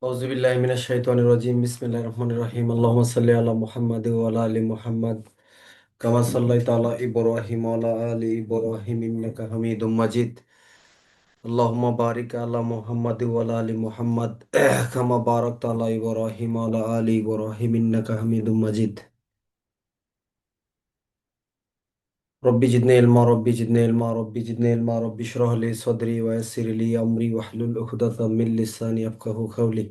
আউযুবিল্লাহি মিনাশ শাইতানির রাজিম বিসমিল্লাহির রহমানির রহিম আল্লাহুম্মা সাল্লি আলা মুহাম্মাদ ওয়া আলা আলি মুহাম্মাদ কামা সাল্লাইতা আলা ইব্রাহিম ওয়া আলা আলি ইব্রাহিম ইন্নাকা হামিদুম মাজিদ আল্লাহুম্মা বারিক আলা মুহাম্মাদ ওয়া আলা আলি মুহাম্মাদ কামা বারাকতা আলা ইব্রাহিম ওয়া আলা আলি ইব্রাহিম ইন্নাকা হামিদুম মাজিদ রব্বি জিদনি ইলমা রব্বি ইশরাহ লি সাদরি ওয়া ইয়াসসির লি আমরি ওয়াহলুল উকদাতাম মিন লিসানি ইয়াফকাহু কাওলি।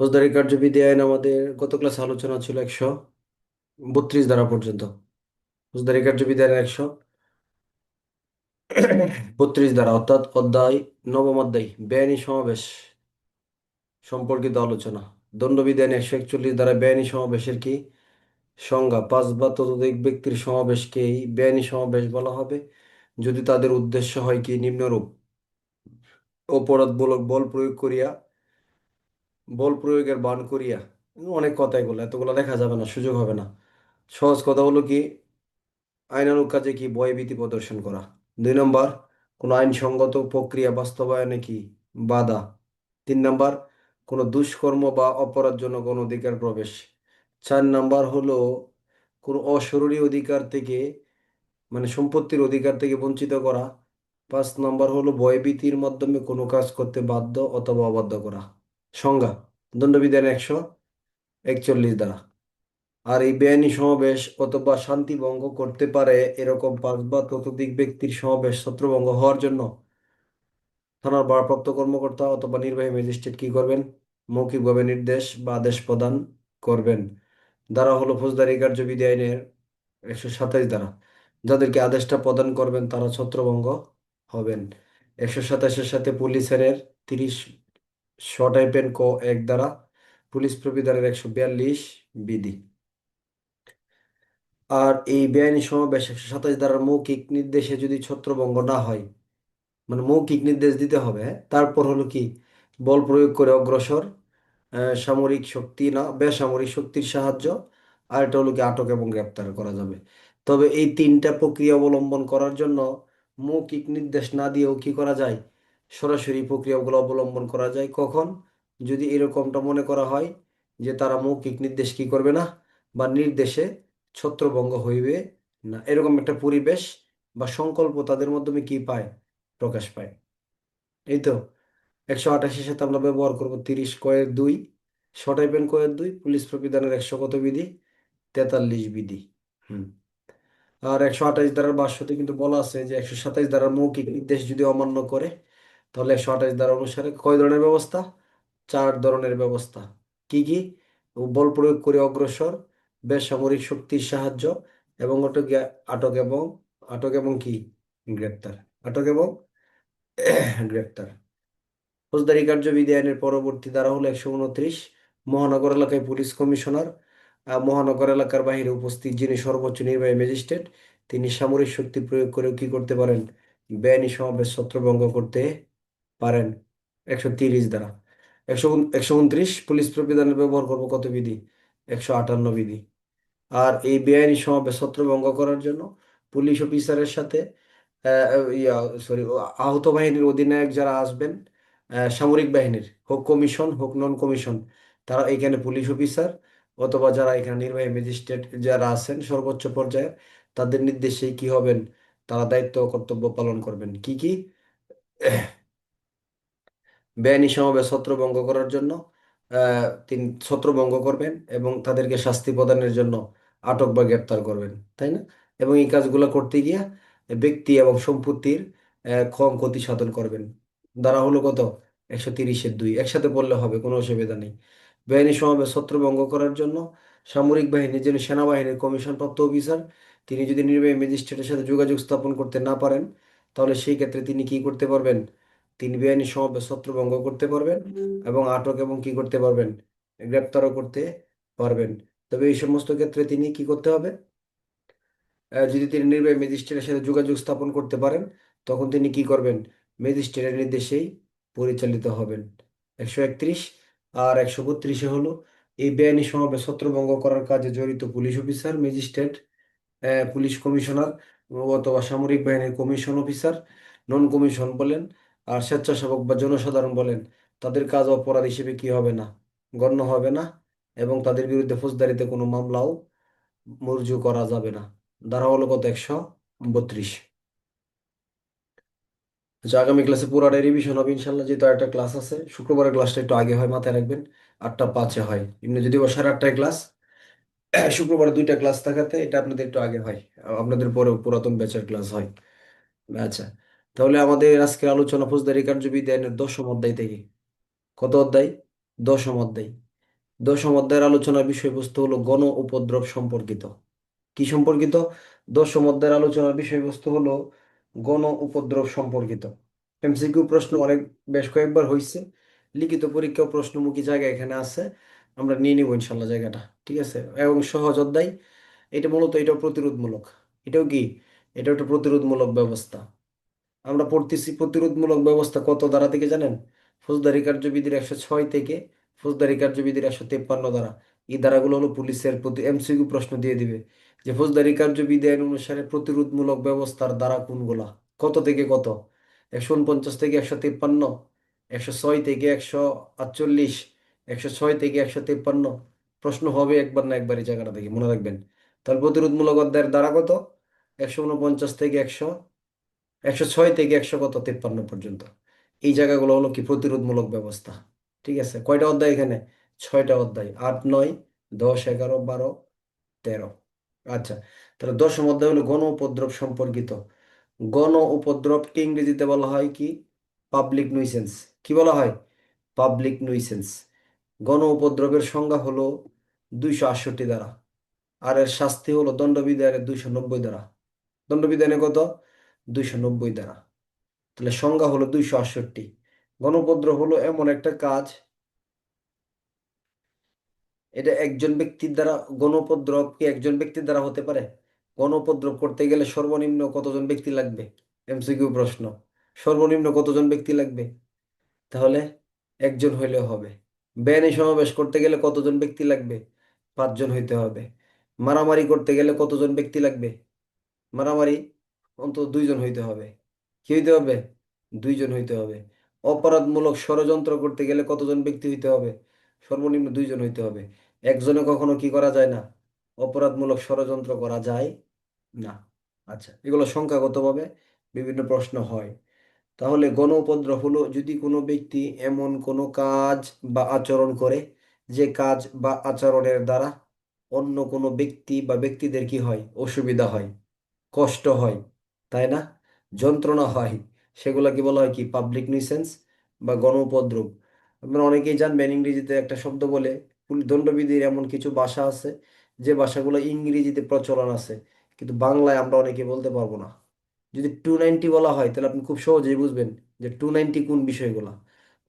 ফৌজদারি কার্যবিধি আইন আমাদের গত ক্লাসে আলোচনা ছিল 132 ধারা পর্যন্ত। ফৌজদারি কার্যবিধি আইন 132 ধারা অর্থাৎ অধ্যায় নবম অধ্যায় বেআইনি সমাবেশ সম্পর্কিত আলোচনা। দণ্ডবিধি আইন 141 ধারা বেআইনি সমাবেশের কি সংজ্ঞা, পাঁচ বা ততোধিক ব্যক্তির সমাবেশকেই বেআইনি সমাবেশ বলা হবে যদি তাদের উদ্দেশ্য হয় কি নিম্নরূপ: অপরাধমূলক বল প্রয়োগের ভান করিয়া, অনেক কথা, এগুলো এতগুলো দেখা যাবে না, সুযোগ হবে না। সহজ কথা হলো কি, আইনানুগ কাজে কি ভয়ভীতি প্রদর্শন করা। 2 নম্বর, কোনো আইনসঙ্গত প্রক্রিয়া বাস্তবায়নে কি বাধা। 3 নম্বর, কোনো দুষ্কর্ম বা অপরাধজনক অনধিকার প্রবেশ। 4 নম্বর হলো কোনো অশরীরী অধিকার থেকে, মানে সম্পত্তির অধিকার থেকে বঞ্চিত করা। 5 নম্বর হলো ভয়ভীতির মাধ্যমে কোনো কাজ করতে বাধ্য অথবা অবাধ্য করা। সংজ্ঞা: দণ্ডবিধান 141 দ্বারা। আর এই বেআইনি সমাবেশ অথবা শান্তি ভঙ্গ করতে পারে এরকম পাঁচ বা ততোধিক ব্যক্তির সমাবেশ ছত্রভঙ্গ হওয়ার জন্য থানার ভারপ্রাপ্ত কর্মকর্তা অথবা নির্বাহী ম্যাজিস্ট্রেট কি করবেন? মৌখিকভাবে নির্দেশ বা আদেশ প্রদান করবেন। ধারা হলো ফৌজদারি কার্যবিধি আইনের 127 ধারা। যাদেরকে আদেশটা প্রদান করবেন তারা ছত্রভঙ্গ হবেন। 127-এর সাথে পুলিশ আইনের 30 টাইপের ক 1 দ্বারা, পুলিশ প্রবিধানের 142 বিধি। আর এই বেআইনি সমাবেশ 127 ধারার মৌখিক নির্দেশে যদি ছত্রভঙ্গ না হয়, মানে মৌখিক নির্দেশ দিতে হবে, হ্যাঁ? তারপর হলো কি, বল প্রয়োগ করে অগ্রসর, সামরিক শক্তি না বেসামরিক শক্তির সাহায্য, আর এটা হলো কি আটক এবং গ্রেপ্তার করা যাবে। তবে এই তিনটা প্রক্রিয়া অবলম্বন করার জন্য মৌখিক নির্দেশ না দিয়েও কি করা যায়? সরাসরি প্রক্রিয়াগুলো অবলম্বন করা যায়। কখন? যদি এরকমটা মনে করা হয় যে তারা মৌখিক নির্দেশ কি করবে না, বা নির্দেশে ছত্রভঙ্গ হইবে না, এরকম একটা পরিবেশ বা সংকল্প তাদের মাধ্যমে কি পায়, প্রকাশ পায়। এই তো 188-এর সাথে আমরা ব্যবহার করব 30 ক 2, শর্টাই পেন ক 2, পুলিশ প্রবিধানের 100 কত বিধি, 43 বিধি। হুম। আর 128 ধারার ভাষ্যতে কিন্তু বলা আছে যে 127 ধারার মৌখিক নির্দেশ যদি অমান্য করে, তাহলে 128 ধারা অনুসারে কয় ধরনের ব্যবস্থা? 4 ধরনের ব্যবস্থা। কি কি? বল প্রয়োগ করে অগ্রসর, বেসামরিক শক্তির সাহায্য, এবং আটক এবং আটক এবং কি গ্রেপ্তার। আটক এবং গ্রেপ্তার। ফৌজদারি কার্যবিধি আইনের পরবর্তী ধারা হলো 129। মহানগর এলাকায় পুলিশ কমিশনার, মহানগর এলাকার বাহিরে উপস্থিত যিনি সর্বোচ্চ নির্বাহী ম্যাজিস্ট্রেট, তিনি সামরিক শক্তি প্রয়োগ করেও কি করতে পারেন? বেআইনি সমাবেশ ছত্রভঙ্গ করতে পারেন। 130 ধারা। 129 পুলিশ প্রবিধানের ব্যবহার করবো কত বিধি? 158 বিধি। আর এই বেআইনি সমাবেশ ছত্রভঙ্গ করার জন্য পুলিশ অফিসারের সাথে ইয়া সরি আহত বাহিনীর অধিনায়ক যারা আসবেন, সামরিক বাহিনীর হোক কমিশন হোক নন কমিশন, তারা এখানে পুলিশ অফিসার অথবা যারা এখানে নির্বাহী ম্যাজিস্ট্রেট যারা আছেন সর্বোচ্চ পর্যায়ে, তাদের নির্দেশেই কি হবেন? তারা দায়িত্ব ও কর্তব্য পালন করবেন। কি কি? বেআইনি সমাবেশ ছত্রভঙ্গ করার জন্য তিনি ছত্রভঙ্গ করবেন এবং তাদেরকে শাস্তি প্রদানের জন্য আটক বা গ্রেপ্তার করবেন, তাই না? এবং এই কাজগুলো করতে গিয়া ব্যক্তি এবং সম্পত্তির ক্ষতি সাধন করবেন। দ্বারা হলো কত? 130-এর 2, একসাথে পড়লে হবে, কোনো অসুবিধা নেই। বেআইনি সমাবেশ ছত্রভঙ্গ করার জন্য সামরিক বাহিনী, যিনি সেনাবাহিনীর কমিশনপ্রাপ্ত অফিসার, তিনি যদি নির্বাহী ম্যাজিস্ট্রেটের সাথে যোগাযোগ স্থাপন করতে না পারেন, তাহলে সেই ক্ষেত্রে তিনি কি করতে পারবেন? তিনি বেআইনি সমাবেশ ছত্রভঙ্গ করতে পারবেন এবং আটক এবং কি করতে পারবেন? গ্রেপ্তারও করতে পারবেন। তবে এই সমস্ত ক্ষেত্রে তিনি কি করতে হবে? যদি তিনি নির্বাহী ম্যাজিস্ট্রেটের সাথে যোগাযোগ স্থাপন করতে পারেন, তখন তিনি কি করবেন? ম্যাজিস্ট্রেটের নির্দেশেই পরিচালিত হবেন। 131। আর 132-এ হলো এই বেআইনি সমাবেশ ছত্রভঙ্গ করার কাজে জড়িত police officer, magistrate, police commissioner অথবা সামরিক বাহিনীর কমিশন অফিসার, নন কমিশন বলেন, আর স্বেচ্ছাসেবক বা জনসাধারণ বলেন, তাদের কাজ অপরাধ হিসেবে কি হবে না, গণ্য হবে না, এবং তাদের বিরুদ্ধে ফৌজদারিতে কোনো মামলাও মরজু করা যাবে না। ধারা হলো কত, 132। আচ্ছা, আগামী ক্লাসে পুরাটা রিভিশন হবে ইনশাল্লাহ, যেহেতু একটা ক্লাস আছে। শুক্রবারের ক্লাসটা একটু আগে হয়, মাথায় রাখবেন। 8টা 5-এ হয়, এমনি যদি বা 8:30টায় ক্লাস, শুক্রবারে 2টা ক্লাস থাকাতে এটা আপনাদের একটু আগে হয়। আপনাদের পরে পুরাতন ব্যাচের ক্লাস হয়। আচ্ছা, তাহলে আমাদের আজকের আলোচনা ফৌজদারি কার্যবিধি আইনের 10ম অধ্যায় থেকে। কত অধ্যায়? 10ম অধ্যায়। 10ম অধ্যায়ের আলোচনার বিষয়বস্তু হলো গণ উপদ্রব সম্পর্কিত। কি সম্পর্কিত? 10ম অধ্যায়ের আলোচনার বিষয়বস্তু হলো গণ উপদ্রব সম্পর্কিত। এমসিকিউ প্রশ্ন অনেক, বেশ কয়েকবার হয়েছে। লিখিত পরীক্ষা প্রশ্নমুখী জায়গা এখানে আছে, আমরা নিয়ে নিব ইনশাল্লাহ জায়গাটা, ঠিক আছে। এবং সহজ অধ্যায়। এটা মূলত এটাও প্রতিরোধমূলক। এটাও কি? এটা একটা প্রতিরোধমূলক ব্যবস্থা। আমরা পড়তেছি প্রতিরোধমূলক ব্যবস্থা কত ধারা থেকে জানেন? ফৌজদারি কার্যবিধির 106 থেকে ফৌজদারি কার্যবিধির 153 ধারা। এই ধারাগুলো হলো পুলিশের প্রতি এমসিকিউ প্রশ্ন দিয়ে দিবে যে ফৌজদারি কার্যবিধি আইন অনুসারে প্রতিরোধমূলক ব্যবস্থার ধারা কোনগুলা, কত থেকে কত। 149 থেকে 153, 106 থেকে 148, 106 থেকে 153। প্রশ্ন হবে একবার না একবার এই জায়গাটা থেকে, মনে রাখবেন। তাহলে প্রতিরোধমূলক অধ্যায়ের ধারা কত? 149 থেকে 106 থেকে 153 পর্যন্ত। এই জায়গাগুলো হলো কি প্রতিরোধমূলক ব্যবস্থা। ঠিক আছে, কয়টা অধ্যায় এখানে? 6টা অধ্যায়, 8, 9, 10, 11, 12, 13। আচ্ছা, তাহলে 10ম অধ্যায় হলো গণ উপদ্রব সম্পর্কিত। গণ উপদ্রবকে ইংরেজিতে বলা হয় কি? Public nuisance। কি বলা হয়? Public nuisance। গণ উপদ্রবের সংজ্ঞা হলো 268 ধারা, আর এর শাস্তি হলো দণ্ডবিধানের 290 ধারা। দণ্ডবিধানে কত? 290 ধারা। তাহলে সংজ্ঞা হলো 268। গণউপদ্রব হলো এমন একটা কাজ, এটা একজন ব্যক্তির দ্বারা, গণউপদ্রব কি একজন ব্যক্তির দ্বারা হতে পারে? গণউপদ্রব করতে গেলে সর্বনিম্ন কতজন ব্যক্তি লাগবে? এমসিকিউ প্রশ্ন। সর্বনিম্ন কতজন ব্যক্তি লাগবে? তাহলে একজন হইলেও হবে। বেআইনি সমাবেশ করতে গেলে কতজন ব্যক্তি লাগবে? 5জন হইতে হবে। মারামারি করতে গেলে কতজন ব্যক্তি লাগবে? মারামারি অন্তত 2জন হইতে হবে। কি হইতে হবে? 2জন হইতে হবে। অপরাধমূলক ষড়যন্ত্র করতে গেলে কতজন ব্যক্তি হইতে হবে? সর্বনিম্ন 2জন হইতে হবে। একজনে কখনো কি করা যায় না? অপরাধমূলক ষড়যন্ত্র করা যায় না। আচ্ছা, এগুলো সংখ্যাগতভাবে বিভিন্ন প্রশ্ন হয়। তাহলে গণ উপদ্রব হলো যদি কোনো ব্যক্তি এমন কোনো কাজ বা আচরণ করে, যে কাজ বা আচরণের দ্বারা অন্য কোনো ব্যক্তি বা ব্যক্তিদের কি হয়? অসুবিধা হয়, কষ্ট হয়, তাই না? যন্ত্রণা হয়। সেগুলোকে বলা হয় কি? পাবলিক নিউসেন্স বা গণ উপদ্রব। আপনারা অনেকেই জানবেন ইংরেজিতে একটা শব্দ বলে, দণ্ডবিধির এমন কিছু ভাষা আছে যে ভাষাগুলো ইংরেজিতে প্রচলন আছে, কিন্তু বাংলায় আমরা অনেকে বলতে পারবো না। যদি 290 বলা হয় তাহলে আপনি খুব সহজেই বুঝবেন যে 290 কোন বিষয়গুলা।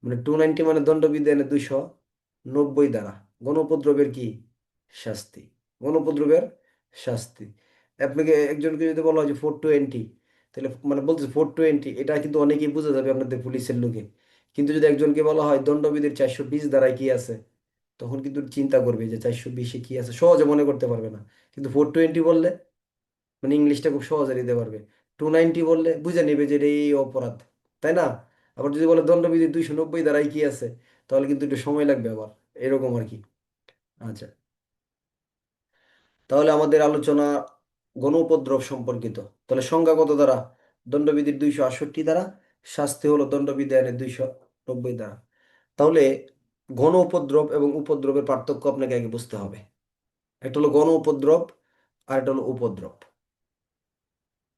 মানে 290 মানে দণ্ডবিধানের 290 ধারা। গণউপদ্রবের কি? শাস্তি। গণউপদ্রবের শাস্তি। আপনাকে একজনকে যদি বলা হয় যে 420, তাহলে মানে বলছে 420, এটা কিন্তু অনেকেই বুঝে যাবে আপনাদের পুলিশের লোকে। কিন্তু যদি একজনকে বলা হয় দণ্ডবিধির 420 ধারায় কি আছে, তখন কিন্তু চিন্তা করবে যে 420-এ কি আছে, সহজে মনে করতে পারবে না। কিন্তু 420 বললে মানে ইংলিশটা খুব সহজে নিতে পারবে। 290 বললে বুঝে নেবে যে এটা এই অপরাধ, তাই না? আবার যদি বলে দণ্ডবিধি 290 ধারায় কি আছে, তাহলে কিন্তু একটু সময় লাগবে আবার, এরকম আর কি। আচ্ছা, তাহলে আমাদের আলোচনা গণ উপদ্রব সম্পর্কিত। তাহলে সংখ্যাগত দ্বারা দণ্ডবিধির 268 দ্বারা, শাস্তি হলো দণ্ডবিধানের 290 দ্বারা। তাহলে গণ উপদ্রব এবং উপদ্রবের পার্থক্য আপনাকে আগে বুঝতে হবে। একটা হলো গণ উপদ্রব, আর একটা হলো উপদ্রব।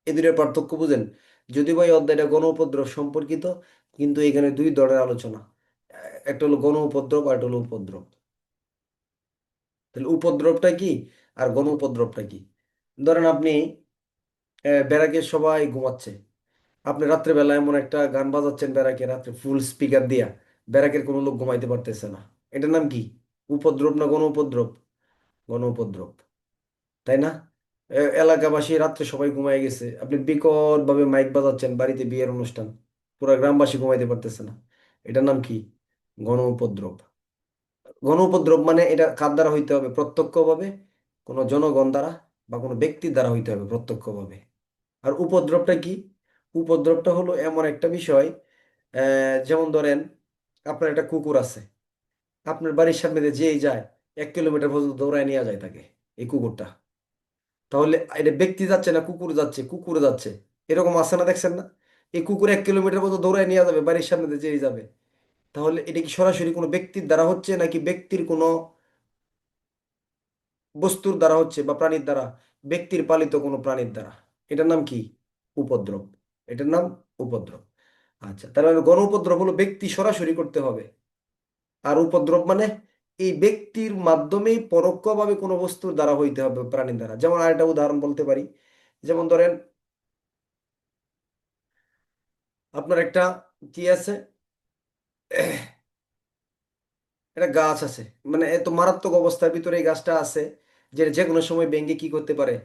এই দুটোর পার্থক্য বুঝেন? যদি ভাই অধ্যায়টা গণ উপদ্রব সম্পর্কিত, কিন্তু এখানে দুই ধরনের আলোচনা। একটা হলো গণ উপদ্রব আর একটা হলো উপদ্রব। তাহলে উপদ্রবটা কি আর গণ উপদ্রবটা কি? ধরেন আপনি ব্যারাকে সবাই ঘুমাচ্ছে, আপনি রাত্রেবেলা এমন একটা গান বাজাচ্ছেন ব্যারাকে, রাত্রে ফুল স্পিকার দিয়া, ব্যারাকের কোনো লোক ঘুমাইতে পারতেছে না। এটার নাম কি? উপদ্রব না গণ উপদ্রব? গণ উপদ্রব, তাই না? এলাকাবাসী রাত্রে সবাই ঘুমায় গেছে, আপনি বিকট ভাবে মাইক বাজাচ্ছেন বাড়িতে, বিয়ের অনুষ্ঠান, পুরো গ্রামবাসী ঘুমাইতে পারতেছে না। এটার নাম কি? গণ উপদ্রব। গণ উপদ্রব মানে এটা কার দ্বারা হইতে হবে? প্রত্যক্ষভাবে কোনো জনগণ দ্বারা বা কোনো ব্যক্তির দ্বারা হইতে হবে প্রত্যক্ষভাবে। আর উপদ্রবটা কি? উপদ্রবটা হলো এমন একটা বিষয়, যেমন ধরেন আপনার একটা কুকুর আছে, আপনার বাড়ির সামনে দিয়ে যেই যায় 1 কিলোমিটার পর্যন্ত দৌড়ায় নিয়ে যায় তাকে, এই কুকুরটা। তাহলে এটা ব্যক্তি যাচ্ছে না কুকুর যাচ্ছে, কুকুর যাচ্ছে, এরকম আছে না, দেখছেন না? এই কুকুর 1 কিলোমিটার পর্যন্ত দৌড়ায় নিয়ে যাবে বাড়ির সামনে দিয়ে যেই যাবে। তাহলে এটা কি সরাসরি কোনো ব্যক্তির দ্বারা হচ্ছে নাকি ব্যক্তির কোনো বস্তুর দ্বারা হচ্ছে বা প্রাণীর দ্বারা? ব্যক্তির পালিত কোনো প্রাণীর দ্বারা। এটার নাম কি? উপদ্রব। এটার নাম উপদ্রব। আচ্ছা, তাহলে গণ উপদ্রব হলো ব্যক্তি সরাসরি করতে হবে। আর উপদ্রব মানে এই ব্যক্তির মাধ্যমেই পরোক্ষভাবে কোনো বস্তুর দ্বারা হইতে হবে, প্রাণীর দ্বারা। যেমন আরেকটা উদাহরণ বলতে পারি, যেমন ধরেন আপনার একটা কি আছে, একটা গাছ আছে, মানে এত মারাত্মক অবস্থার ভিতরে এই গাছটা আছে যে যে কোনো সময় ভেঙে কি করতে পারে,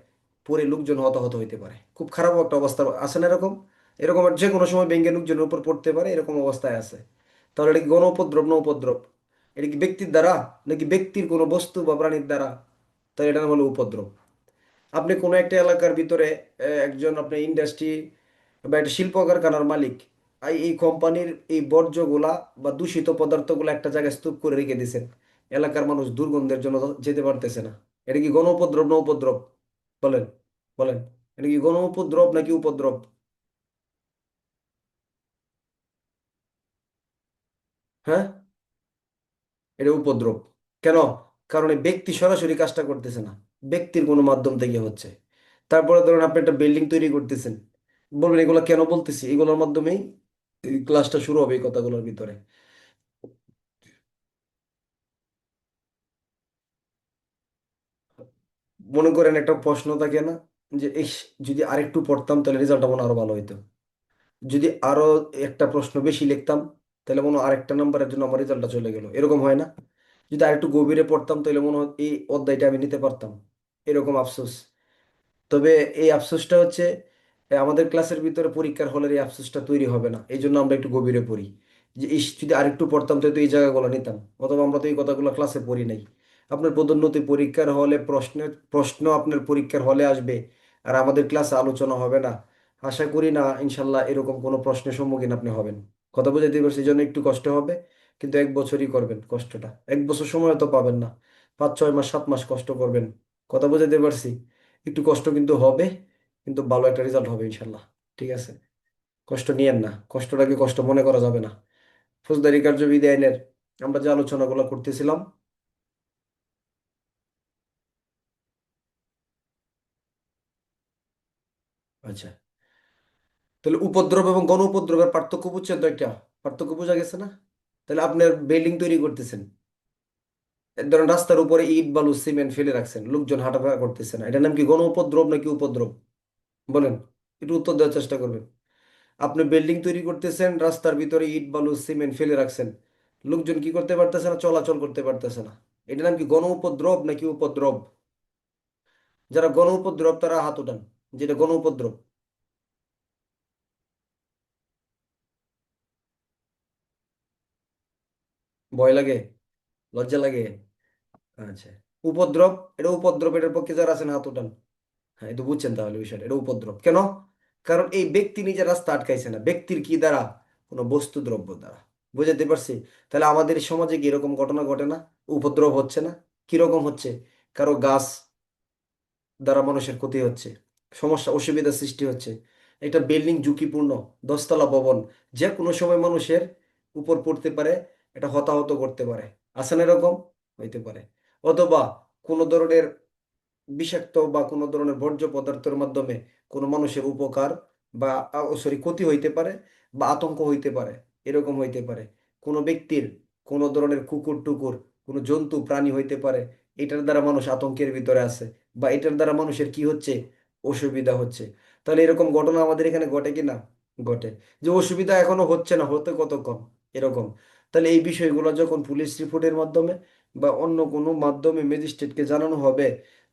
পরে লোকজন হতাহত হইতে পারে, খুব খারাপ একটা অবস্থা আছে না এরকম? এরকম যে কোনো সময় ভেঙে লোকজনের উপর পড়তে পারে, এরকম অবস্থায় আছে। তাহলে এটা কি গণ উপদ্রব না উপদ্রব? এটা কি ব্যক্তির দ্বারা নাকি ব্যক্তির কোনো বস্তু বা প্রাণীর দ্বারা? তাই এটা নাম হলো উপদ্রব। আপনি কোনো একটা এলাকার ভিতরে একজন আপনি ইন্ডাস্ট্রি বা একটা শিল্প কারখানার মালিক, এই কোম্পানির এই বর্জ্যগুলা বা দূষিত পদার্থগুলো একটা জায়গায় স্তূপ করে রেখে দিয়েছেন, এলাকার মানুষ দুর্গন্ধের জন্য যেতে পারতেছে না। এটা কি গণ উপদ্রব না উপদ্রব? বলেন, বলেন, এটা কি গণ উপদ্রব নাকি উপদ্রব? হ্যাঁ, এটা উপদ্রব। কেন? কারণ এই ব্যক্তি সরাসরি কাজটা করতেছে না, ব্যক্তির কোনো মাধ্যম থেকে হচ্ছে। তারপরে ধরুন আপনি একটা বিল্ডিং তৈরি করতেছেন, বলবেন এগুলো কেন বলতেছি, এগুলোর মাধ্যমেই এই ক্লাসটা শুরু হবে এই কথাগুলোর ভিতরে। মনে করেন একটা প্রশ্ন থাকে না, যে এই যদি আরেকটু পড়তাম তাহলে রেজাল্টটা মনে হয় আরো ভালো হতো, যদি আরো একটা প্রশ্ন বেশি লিখতাম তাহলে মনে হয় আরেকটা নাম্বারের জন্য আমার রেজাল্টটা চলে গেল, এরকম হয় না? যদি আরেকটু গভীরে পড়তাম তাহলে মনে হয় এই অধ্যায়টা আমি নিতে পারতাম, এরকম আফসোস। তবে এই আফসোসটা হচ্ছে আমাদের ক্লাসের ভিতরে পরীক্ষার হলের এই আফসোসটা তৈরি হবে না, এই জন্য আমরা একটু গভীরে পড়ি, যে ইস যদি আরেকটু পড়তাম তাহলে তো এই জায়গাগুলো নিতাম। অথবা আমরা তো এই কথাগুলো ক্লাসে পড়ি নাই। আপনার পদোন্নতি পরীক্ষার হলে প্রশ্ন আপনার পরীক্ষার হলে আসবে, আর আমাদের ক্লাসে আলোচনা হবে না। আশা করি না ইনশাল্লাহ এরকম কোনো প্রশ্নের সম্মুখীন আপনি হবেন। কথা বুঝাইতে পারছি? এই জন্য একটু কষ্ট হবে, কিন্তু 1 বছরই করবেন কষ্টটা, 1 বছর সময় তো পাবেন না, 5 6 মাস 7 মাস কষ্ট করবেন। কথা বুঝাইতে পারছি? একটু কষ্ট কিন্তু হবে, কিন্তু ভালো একটা রেজাল্ট হবে ইনশাল্লাহ। ঠিক আছে? কষ্ট নিয়েন না, কষ্টটাকে কষ্ট মনে করা যাবে না। ফৌজদারি কার্যবিধি আইনের আমরা যে আলোচনাগুলো করতেছিলাম। আচ্ছা, তাহলে উপদ্রব এবং গণ উপদ্রবের পার্থক্য বুঝছেন তো? একটা পার্থক্য বোঝা গেছে না? তাহলে আপনার বিল্ডিং তৈরি করতেছেন, ধরেন রাস্তার উপরে ইট বালু সিমেন্ট ফেলে রাখছেন, লোকজন হাঁটাফেরা করতেছে না, এটার নাম কি গণ উপদ্রব নাকি উপদ্রব? বলেন, একটু উত্তর দেওয়ার চেষ্টা করবেন। আপনি বিল্ডিং তৈরি করতেছেন, রাস্তার ভিতরে ইট বালু সিমেন্ট ফেলে রাখছেন, লোকজন কি করতে পারতেছে না, চলাচল করতে পারতেছে না, এটা নাম কি গণ উপদ্রব নাকি উপদ্রব? যারা গণ উপদ্রব তারা হাত উঠান, যেটা গণ উপদ্রব। ভয় লাগে? লজ্জা লাগে? আচ্ছা, উপদ্রব, এটা উপদ্রব, এটার পক্ষে যারা আছেন হাত উঠান। হ্যাঁ, এটা বুঝছেন তাহলে বিষয়টা, এটা উপদ্রব কেন? কারণ এই ব্যক্তি নিজের রাস্তা আটকাইছে না, ব্যক্তির কি দ্বারা? কোনো বস্তু দ্রব্য দ্বারা। বুঝাতে পারছি? তাহলে আমাদের সমাজে কি এরকম ঘটনা ঘটে না? উপদ্রব হচ্ছে না? কিরকম হচ্ছে? কারো গাছ দ্বারা মানুষের ক্ষতি হচ্ছে, সমস্যা অসুবিধা সৃষ্টি হচ্ছে, একটা বিল্ডিং ঝুঁকিপূর্ণ, 10 তলা ভবন, যে কোনো সময় মানুষের উপর পড়তে পারে, এটা হতাহত করতে পারে, আছে না এরকম? হইতে পারে। অথবা কোনো ধরনের বিষাক্ত বা কোনো ধরনের বর্জ্য পদার্থের মাধ্যমে কোনো মানুষের উপকার বা সরি ক্ষতি হইতে পারে, বা আতঙ্ক হইতে পারে, এরকম হইতে পারে। কোনো ব্যক্তির কোনো ধরনের কুকুর টুকুর কোনো জন্তু প্রাণী হইতে পারে, এটার দ্বারা মানুষ আতঙ্কের ভিতরে আছে, বা এটার দ্বারা মানুষের কি হচ্ছে, অসুবিধা হচ্ছে। তাহলে এরকম ঘটনা আমাদের এখানে ঘটে কি না? ঘটে। যে অসুবিধা এখনো হচ্ছে না, হতে কতক্ষণ, এরকম। তাহলে এই বিষয়গুলো যখন পুলিশ রিপোর্টের মাধ্যমে বা অন্য কোনো মাধ্যমে ম্যাজিস্ট্রেটকে জানানো হবে,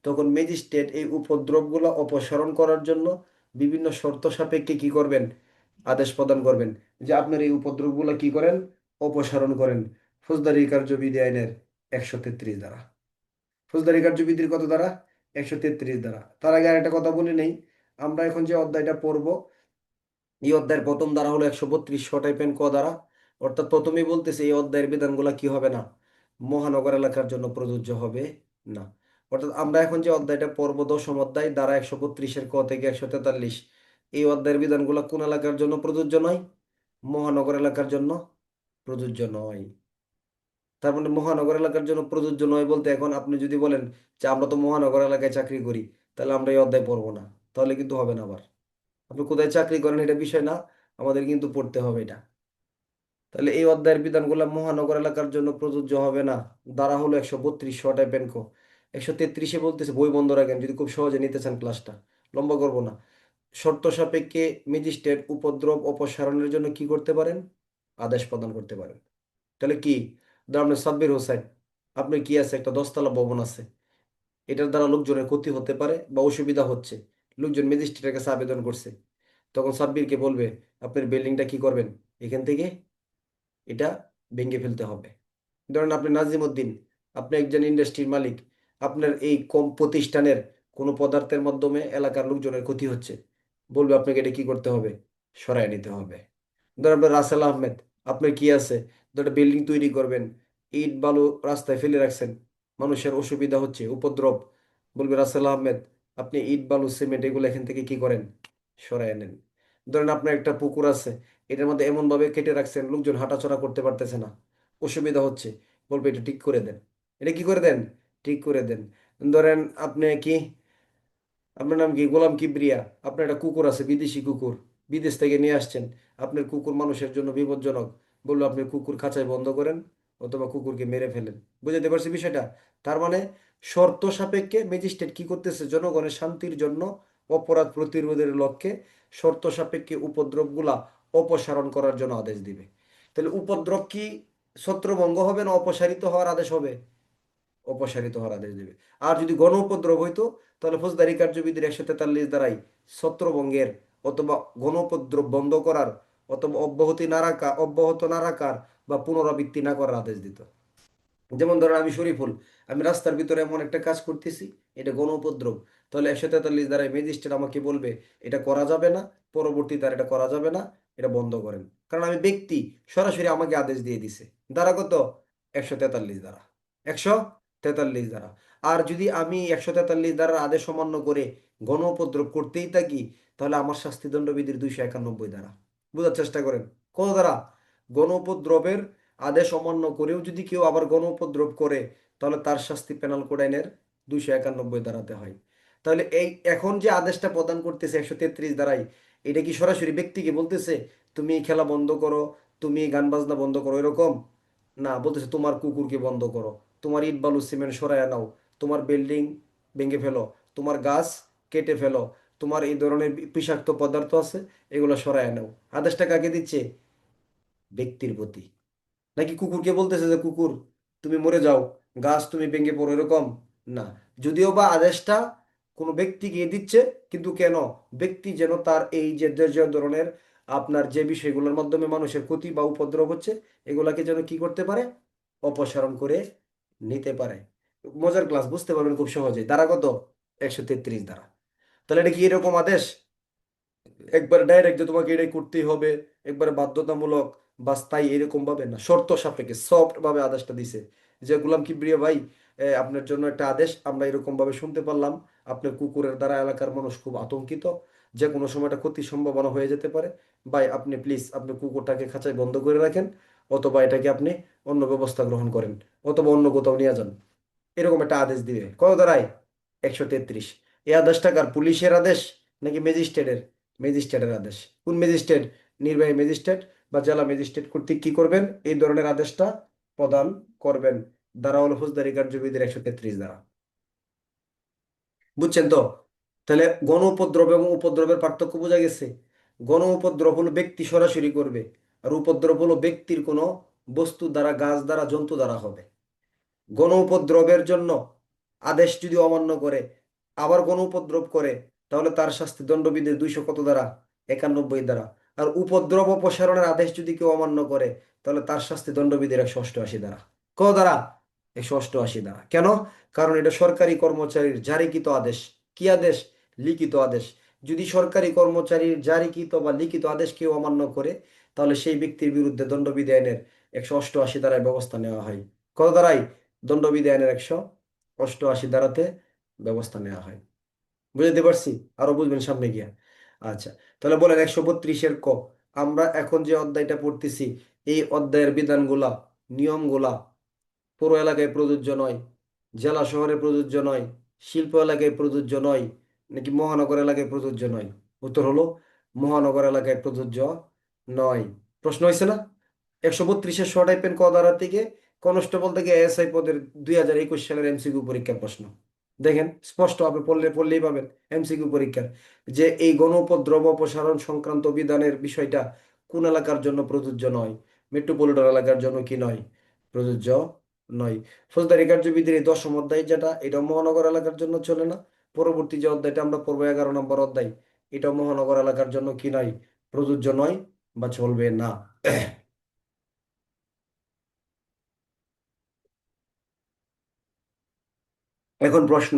তখন ম্যাজিস্ট্রেট এই উপদ্রবগুলো অপসারণ করার জন্য বিভিন্ন শর্ত সাপেক্ষে কি করবেন, আদেশ প্রদান করবেন, যে আপনার এই উপদ্রবগুলো কি করেন, অপসারণ করেন, ফৌজদারি কার্যবিধি আইনের 133 ধারা। ফৌজদারি কার্যবিধির কত ধারা? 133 ধারা। তার আগে আরেকটা কথা বলে নেই, আমরা এখন যে অধ্যায়টা পড়বো, এই অধ্যায়ের প্রথম ধারা হলো 132 টাইপ এন্ড ক ধারা। অর্থাৎ প্রথমেই বলতেছে এই অধ্যায়ের বিধানগুলা কি হবে না, মহানগর এলাকার জন্য প্রযোজ্য হবে না। অর্থাৎ আমরা এখন যে অধ্যায়টা পড়বো, দশম অধ্যায়, ধারা 132-এর ক থেকে 143, এই অধ্যায়ের বিধানগুলা কোন এলাকার জন্য প্রযোজ্য নয়? মহানগর এলাকার জন্য প্রযোজ্য নয়। তার মানে মহানগর এলাকার জন্য প্রযোজ্য নয় বলতে, এখন আপনি যদি বলেন যে আমরা তো মহানগর এলাকায় চাকরি করি, তাহলে আমরা এই অধ্যায় পড়বো না, তাহলে কিন্তু হবে না। আবার আপনি কোথায় চাকরি করেন এটা বিষয় না, আমাদের কিন্তু পড়তে হবে এটা। তাহলে এই অধ্যায়ের বিধানগুলো মহানগর এলাকার জন্য প্রযোজ্য হবে না। ধারা হলো 132 টাইপ এন্ড কো। 133-এ বলতেছে, বই বন্ধ রাখেন যদি খুব সহজে নিতে চান, ক্লাসটা লম্বা করব না। শর্ত সাপেক্ষে ম্যাজিস্ট্রেট উপদ্রব অপসারণের জন্য কি করতে পারেন? আদেশ প্রদান করতে পারেন। তাহলে কি, ধর আপনি সাব্বির হোসেন, আপনি কি আছে, একটা 10 তলা ভবন আছে, এটার দ্বারা লোকজনের ক্ষতি হতে পারে বা অসুবিধা হচ্ছে, লোকজন ম্যাজিস্ট্রেটের কাছে আবেদন করছে, তখন সাব্বিরকে বলবে আপনার বিল্ডিংটা কি করবেন, এখান থেকে এটা ভেঙে ফেলতে হবে। ধরেন আপনি নাজিমউদ্দিন, আপনি একজন ইন্ডাস্ট্রির মালিক, আপনার এই কম প্রতিষ্ঠানের কোনো পদার্থের মাধ্যমে এলাকার লোকজনের ক্ষতি হচ্ছে, বলবে আপনাকে এটা কি করতে হবে, সরায় নিতে হবে। ধরেন আপনার রাসেল আহমেদ, আপনার কি আছে, একটা বিল্ডিং তৈরি করবেন, ইট বালু রাস্তায় ফেলে রাখছেন, মানুষের অসুবিধা হচ্ছে, উপদ্রব, বলবে রাসেল আহমেদ আপনি ইট বালু সিমেন্ট এগুলো এখান থেকে কি করেন, সরায় নেন। ধরেন আপনার একটা পুকুর আছে, এটার মধ্যে এমন ভাবে কেটে রাখছেন লোকজন হাঁটাচলা করতে পারতেছে না, অসুবিধা হচ্ছে, বলবে এটা ঠিক করে দেন। এটা কি করে দেন, ঠিক করে দেন। ধরেন আপনি কি, আপনার নাম কি, গোলাম কিবরিয়া, আপনার একটা কুকুর আছে, বিদেশি কুকুর, বিদেশ থেকে নিয়ে আসছেন, আপনার কুকুর মানুষের জন্য বিপজ্জনক, বললো আপনি কুকুর খাঁচায় বন্ধ করেন অথবা কুকুরকে মেরে ফেলেন। বুঝতে পারছি বিষয়টা? তার মানে শর্ত সাপেক্ষে ম্যাজিস্ট্রেট কি করতেছে, জনগণের শান্তির জন্য, অপরাধ প্রতিরোধের লক্ষ্যে শর্ত সাপেক্ষে উপদ্রবগুলা অপসারণ করার জন্য আদেশ দিবে। তাহলে উপদ্রব কি ছত্রভঙ্গ হবে না অপসারিত হওয়ার আদেশ হবে? অপসারিত হওয়ার আদেশ দেবে। আর যদি গণ উপদ্রব হইতো, তাহলে ফৌজদারি কার্যবিধির 143 দ্বারাই ছত্রভঙ্গের অথবা গণ উপদ্রব বন্ধ করার অথবা অব্যাহত না রাখার বা পুনরাবৃত্তি না করার আদেশ দিত। যেমন ধরেন আমি শরীফুল, আমি রাস্তার ভিতরে এমন একটা কাজ করতেছি, এটা গণ উপদ্রব, তাহলে 143 দ্বারাই ম্যাজিস্ট্রেট আমাকে বলবে এটা করা যাবে না, পরবর্তীতে আর এটা করা যাবে না, এটা বন্ধ করেন। কারণ আমি ব্যক্তি, সরাসরি আমাকে আদেশ দিয়ে দিছে। ধারা কত? 143 দ্বারা। 143 দ্বারা। আর যদি আমি 143 দ্বারার আদেশ অমান্য করে গণ উপদ্রব করতেই থাকি, তাহলে আমার শাস্তিদণ্ডবিধির 291 দ্বারা। বোঝার চেষ্টা করেন, কত দ্বারা? গণ উপদ্রবের আদেশ অমান্য করেও যদি কেউ আবার গণ উপদ্রব করে, তাহলে তার শাস্তি পেনাল কোড আইনের 291 দ্বারাতে হয়। তাহলে এই এখন যে আদেশটা প্রদান করতেছে 133 দ্বারাই, এটা কি সরাসরি ব্যক্তিকে বলতেছে তুমি এই খেলা বন্ধ করো, তুমি এই গান বাজনা বন্ধ করো, এরকম না, বলতেছে তোমার কুকুরকে বন্ধ করো, তোমার ইট বালু সিমেন্ট সরায় নাও, তোমার বিল্ডিং ভেঙে ফেলো, তোমার গাছ কেটে ফেলো, তোমার এই ধরনের বিষাক্ত পদার্থ আছে এগুলো সরায় নাও। আদেশটা কাকে দিচ্ছে? ব্যক্তির প্রতি। নাকি কুকুরকে বলতেছে যে কুকুর তুমি মরে যাও, গাছ তুমি ভেঙে পড়ো, এরকম না। যদিও বা আদেশটা কোনো ব্যক্তিকে দিচ্ছে, কিন্তু কেন, ব্যক্তি যেন তার এই যে ধরনের আপনার যে বিষয়গুলোর মাধ্যমে মানুষের ক্ষতি বা উপদ্রব হচ্ছে, এগুলাকে যেন কি করতে পারে, অপসারণ করে নিতে পারে। মজার ক্লাস, বুঝতে পারবেন খুব সহজে। ধারা কত? 133 ধারা। তাহলে এটা কি এরকম আদেশ একবার ডাইরেক্ট যে তোমাকে এটাই করতেই হবে, একবারে বাধ্যতামূলক বা স্থায়ী, এরকম ভাবে না, শর্ত সাপেক্ষে সফট ভাবে আদেশটা দিছে। যে গোলাম কিবরিয়া ভাই, আপনার জন্য একটা আদেশ আমরা এরকম ভাবে শুনতে পারলাম, আপনার কুকুরের দ্বারা এলাকার মানুষ খুব আতঙ্কিত, যে কোনো সময় একটা ক্ষতির সম্ভাবনা হয়ে যেতে পারে, ভাই আপনি প্লিজ আপনি কুকুরটাকে খাঁচায় বন্ধ করে রাখেন, অথবা এটাকে আপনি অন্য ব্যবস্থা গ্রহণ করেন, অথবা অন্য কোথাও নিয়ে যান, এরকম একটা আদেশ দিবে। কত দ্বারাই? 133। এই আদেশটা কার, পুলিশের আদেশ নাকি ম্যাজিস্ট্রেটের? ম্যাজিস্ট্রেটের আদেশ। কোন ম্যাজিস্ট্রেট? নির্বাহী ম্যাজিস্ট্রেট বা জেলা ম্যাজিস্ট্রেট কর্তৃক কি করবেন, এই ধরনের আদেশটা প্রদান করবেন। ধারা হলো ফৌজদারি কার্যবিধির 133 ধারা। বুঝছেন তো? তাহলে গণ উপদ্রব এবং উপদ্রবের পার্থক্য বোঝা গেছে। গণ উপদ্রব হলো ব্যক্তি সরাসরি করবে, আর উপদ্রব হলো ব্যক্তির কোনো বস্তু দ্বারা, গাছ দ্বারা, জন্তু দ্বারা হবে। গণ উপদ্রবের জন্য আদেশ যদি অমান্য করে আবার গণ উপদ্রব করে, তাহলে তার শাস্তি দণ্ডবিধির 200 কত দ্বারা? 91 দ্বারা। আর উপদ্রব অপসারণের আদেশ যদি কেউ অমান্য করে, তাহলে তার শাস্তি দণ্ডবিধির 188 দ্বারা। কত দ্বারা? 188 ধারা। কেন? কারণ এটা সরকারি কর্মচারীর জারিকৃত আদেশ। কি আদেশ? লিখিত আদেশ। যদি সরকারি কর্মচারীর জারিকৃত বা লিখিত আদেশ কেউ অমান্য করে, তাহলে সেই ব্যক্তির বিরুদ্ধে দণ্ডবিধি আইনের 188 ধারায় ব্যবস্থা নেওয়া হয়। কত ধারায়? দণ্ডবিধি আইনের 188 ধারাতে ব্যবস্থা নেওয়া হয়। বুঝতে পারছি? আরো বুঝবেন সামনে গিয়া। আচ্ছা, তাহলে বলেন 132-এর ক। আমরা এখন যে অধ্যায়টা পড়তেছি, এই অধ্যায়ের বিধানগুলা, নিয়মগুলা পৌর এলাকায় প্রযোজ্য নয়, জেলা শহরে প্রযোজ্য নয়, শিল্প এলাকায় প্রযোজ্য নয়, নাকি মহানগর এলাকায় প্রযোজ্য নয়? উত্তর হলো মহানগর এলাকায় প্রযোজ্য নয়। প্রশ্ন হয়েছে না? 132-এর শ টাইপের ক ধারা থেকে কনস্টেবল থেকে এএসআই পদের 2021 সালের এমসিকিউ পরীক্ষার প্রশ্ন। দেখেন স্পষ্ট, আপনি পড়লেই পাবেন এমসিকিউ পরীক্ষার, যে এই গণ উপদ্রব অপসারণ সংক্রান্ত বিধানের বিষয়টা কোন এলাকার জন্য প্রযোজ্য নয়। মেট্রোপলিটন এলাকার জন্য কি নয়? প্রযোজ্য নয়। ফৌজদারি কার্যবিধির এই 10ম অধ্যায় যেটা, এটা মহানগর এলাকার জন্য চলে না। পরবর্তী যে অধ্যায়টা আমরা পড়বো, 11 নম্বর অধ্যায়, এটা মহানগর এলাকার জন্য কি নয়? প্রযোজ্য নয় বা চলবে না। এখন প্রশ্ন,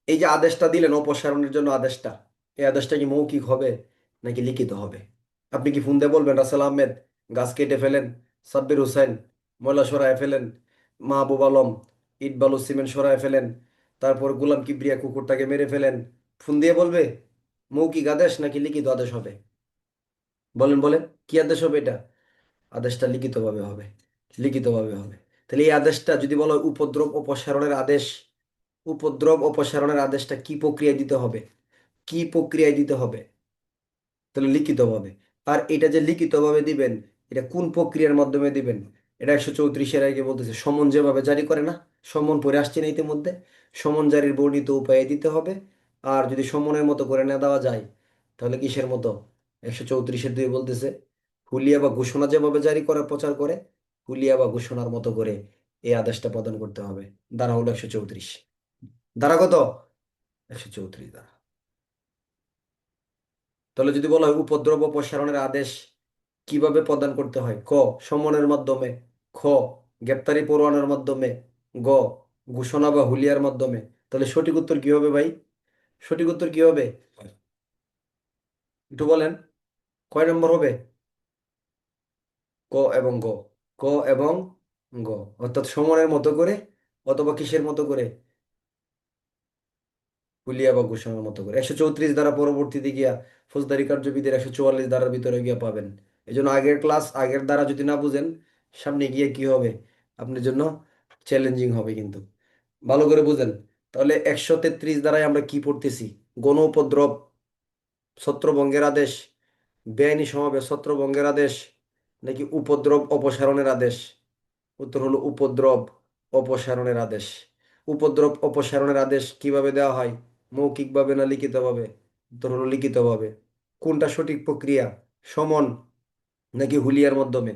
এই যে আদেশটা দিলেন অপসারণের জন্য, আদেশটা, এই আদেশটা কি মৌখিক হবে নাকি লিখিত হবে? আপনি কি ফোন দিয়ে বলবেন রাসেল আহমেদ গাছ কেটে ফেলেন, সাব্বির হোসেন ময়লা সরায় ফেলেন, মাহবুব আলম ইট বালু সিমেন্ট সরায় ফেলেন, তারপর গোলাম কিবরিয়া কুকুরটাকে মেরে ফেলেন? ফোন দিয়ে বলবে? মৌখিক আদেশ নাকি লিখিত আদেশ হবে? বলেন বলেন, কি আদেশ হবে এটা? আদেশটা লিখিতভাবে হবে। লিখিতভাবে হবে। তাহলে এই আদেশটা যদি বলো হয় উপদ্রব অপসারণের আদেশ, উপদ্রব অপসারণের আদেশটা কি প্রক্রিয়ায় দিতে হবে? কি প্রক্রিয়ায় দিতে হবে? তাহলে লিখিতভাবে। আর এটা যে লিখিতভাবে দিবেন, এটা কোন প্রক্রিয়ার মাধ্যমে দিবেন? এটা 134-এর আগে বলতেছে, সমন যেভাবে জারি করে না, সমন পড়ে আসছে না ইতিমধ্যে, সমন জারির বর্ণিত উপায়ে দিতে হবে। আর যদি সমনের মতো করে না দেওয়া যায়, তাহলে কিসের মতো? 134-এর 2 বলতেছে, হুলিয়া বা ঘোষণা যেভাবে জারি করে প্রচার করে, হুলিয়া বা ঘোষণার মতো করে এই আদেশটা প্রদান করতে হবে। ধারা হলো 134। ধারা কত? 134 ধারা। তাহলে যদি বলা হয় উপদ্রব অপসারণের আদেশ কিভাবে প্রদান করতে হয়, ক সমনের মাধ্যমে, খ গ্রেপ্তারি পরোয়ানার মাধ্যমে, গ ঘোষণা বা হুলিয়ার মাধ্যমে, তাহলে সঠিক উত্তর কি হবে ভাই? সঠিক উত্তর কি হবে? একটু বলেন, কয় নম্বর হবে? ক এবং গ। ক এবং গ, অর্থাৎ সমনের মতো করে অথবা কিসের মতো করে? হুলিয়া বা ঘোষণার মতো করে। 134 দ্বারা পরবর্তীতে গিয়া ফৌজদারি কার্যবিধির 144 ধারার ভিতরে গিয়া পাবেন। এই জন্য আগের ক্লাস, আগের দ্বারা যদি না বুঝেন, সামনে গিয়ে কি হবে আপনার জন্য? চ্যালেঞ্জিং হবে কিন্তু। ভালো করে বুঝেন। তাহলে 133 দ্বারাই আমরা কি পড়তেছি? গণ উপদ্রব ছত্রভঙ্গের আদেশ, বেআইনি সমাবেশ ছত্রভঙ্গের আদেশ, নাকি উপদ্রব অপসারণের আদেশ? উত্তর হলো উপদ্রব অপসারণের আদেশ। উপদ্রব অপসারণের আদেশ কিভাবে দেওয়া হয়? মৌখিকভাবে না লিখিতভাবে? উত্তর হলো লিখিতভাবে। কোনটা সঠিক প্রক্রিয়া? সমন নাকি হুলিয়ার মাধ্যমে,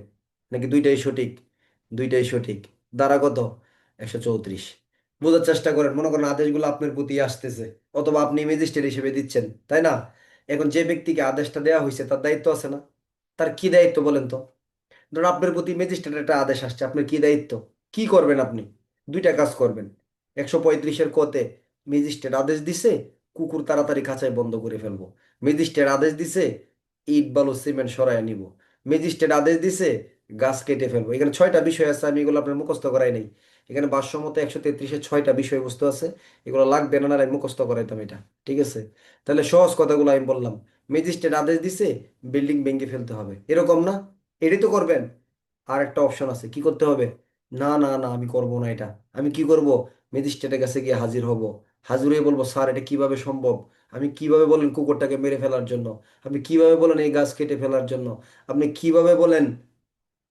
নাকি দুইটাই সঠিক? দুইটাই সঠিক। দ্বারা কত? 134। বোঝার চেষ্টা করেন, মনে করেন আদেশগুলো আপনার প্রতি আসতেছে, অথবা আপনি ম্যাজিস্ট্রেট হিসেবে দিচ্ছেন, তাই না? এখন যে ব্যক্তিকে আদেশটা দেওয়া হয়েছে তার দায়িত্ব আছে না? তার কি দায়িত্ব বলেন তো? ধরুন আপনার প্রতি ম্যাজিস্ট্রেটের একটা আদেশ আসছে, আপনার কি দায়িত্ব? কি করবেন আপনি? দুইটা কাজ করবেন। 135-এর কতে ম্যাজিস্ট্রেট আদেশ দিছে কুকুর তাড়াতাড়ি খাঁচায় বন্ধ করে ফেলবো। ম্যাজিস্ট্রেট আদেশ দিছে ইট বালু সিমেন্ট সরায় নিব। ম্যাজিস্ট্রেট আদেশ দিছে গাছ কেটে ফেলবো। এখানে 6টা বিষয় আছে, আমি এগুলো আপনার মুখস্থ করাই নাই। এখানে ভাষ্যমতে 133-এর 6টা বিষয়বস্তু আছে। এগুলো লাগবে না, না আমি মুখস্থ করাইতাম এটা। ঠিক আছে? তাহলে সহজ কথাগুলো আমি বললাম। ম্যাজিস্ট্রেট আদেশ দিছে বিল্ডিং ভেঙে ফেলতে হবে, এরকম না? এটাই তো করবেন। আর একটা অপশন আছে, কি করতে হবে? না না না, আমি করব না এটা। আমি কি করব? ম্যাজিস্ট্রেটের কাছে গিয়ে হাজির হব। হাজির হয়ে বলবো, স্যার এটা কিভাবে সম্ভব? আমি কিভাবে বলেন কুকুরটাকে মেরে ফেলার জন্য? আপনি কিভাবে বলেন এই গাছ কেটে ফেলার জন্য? আপনি কিভাবে বলেন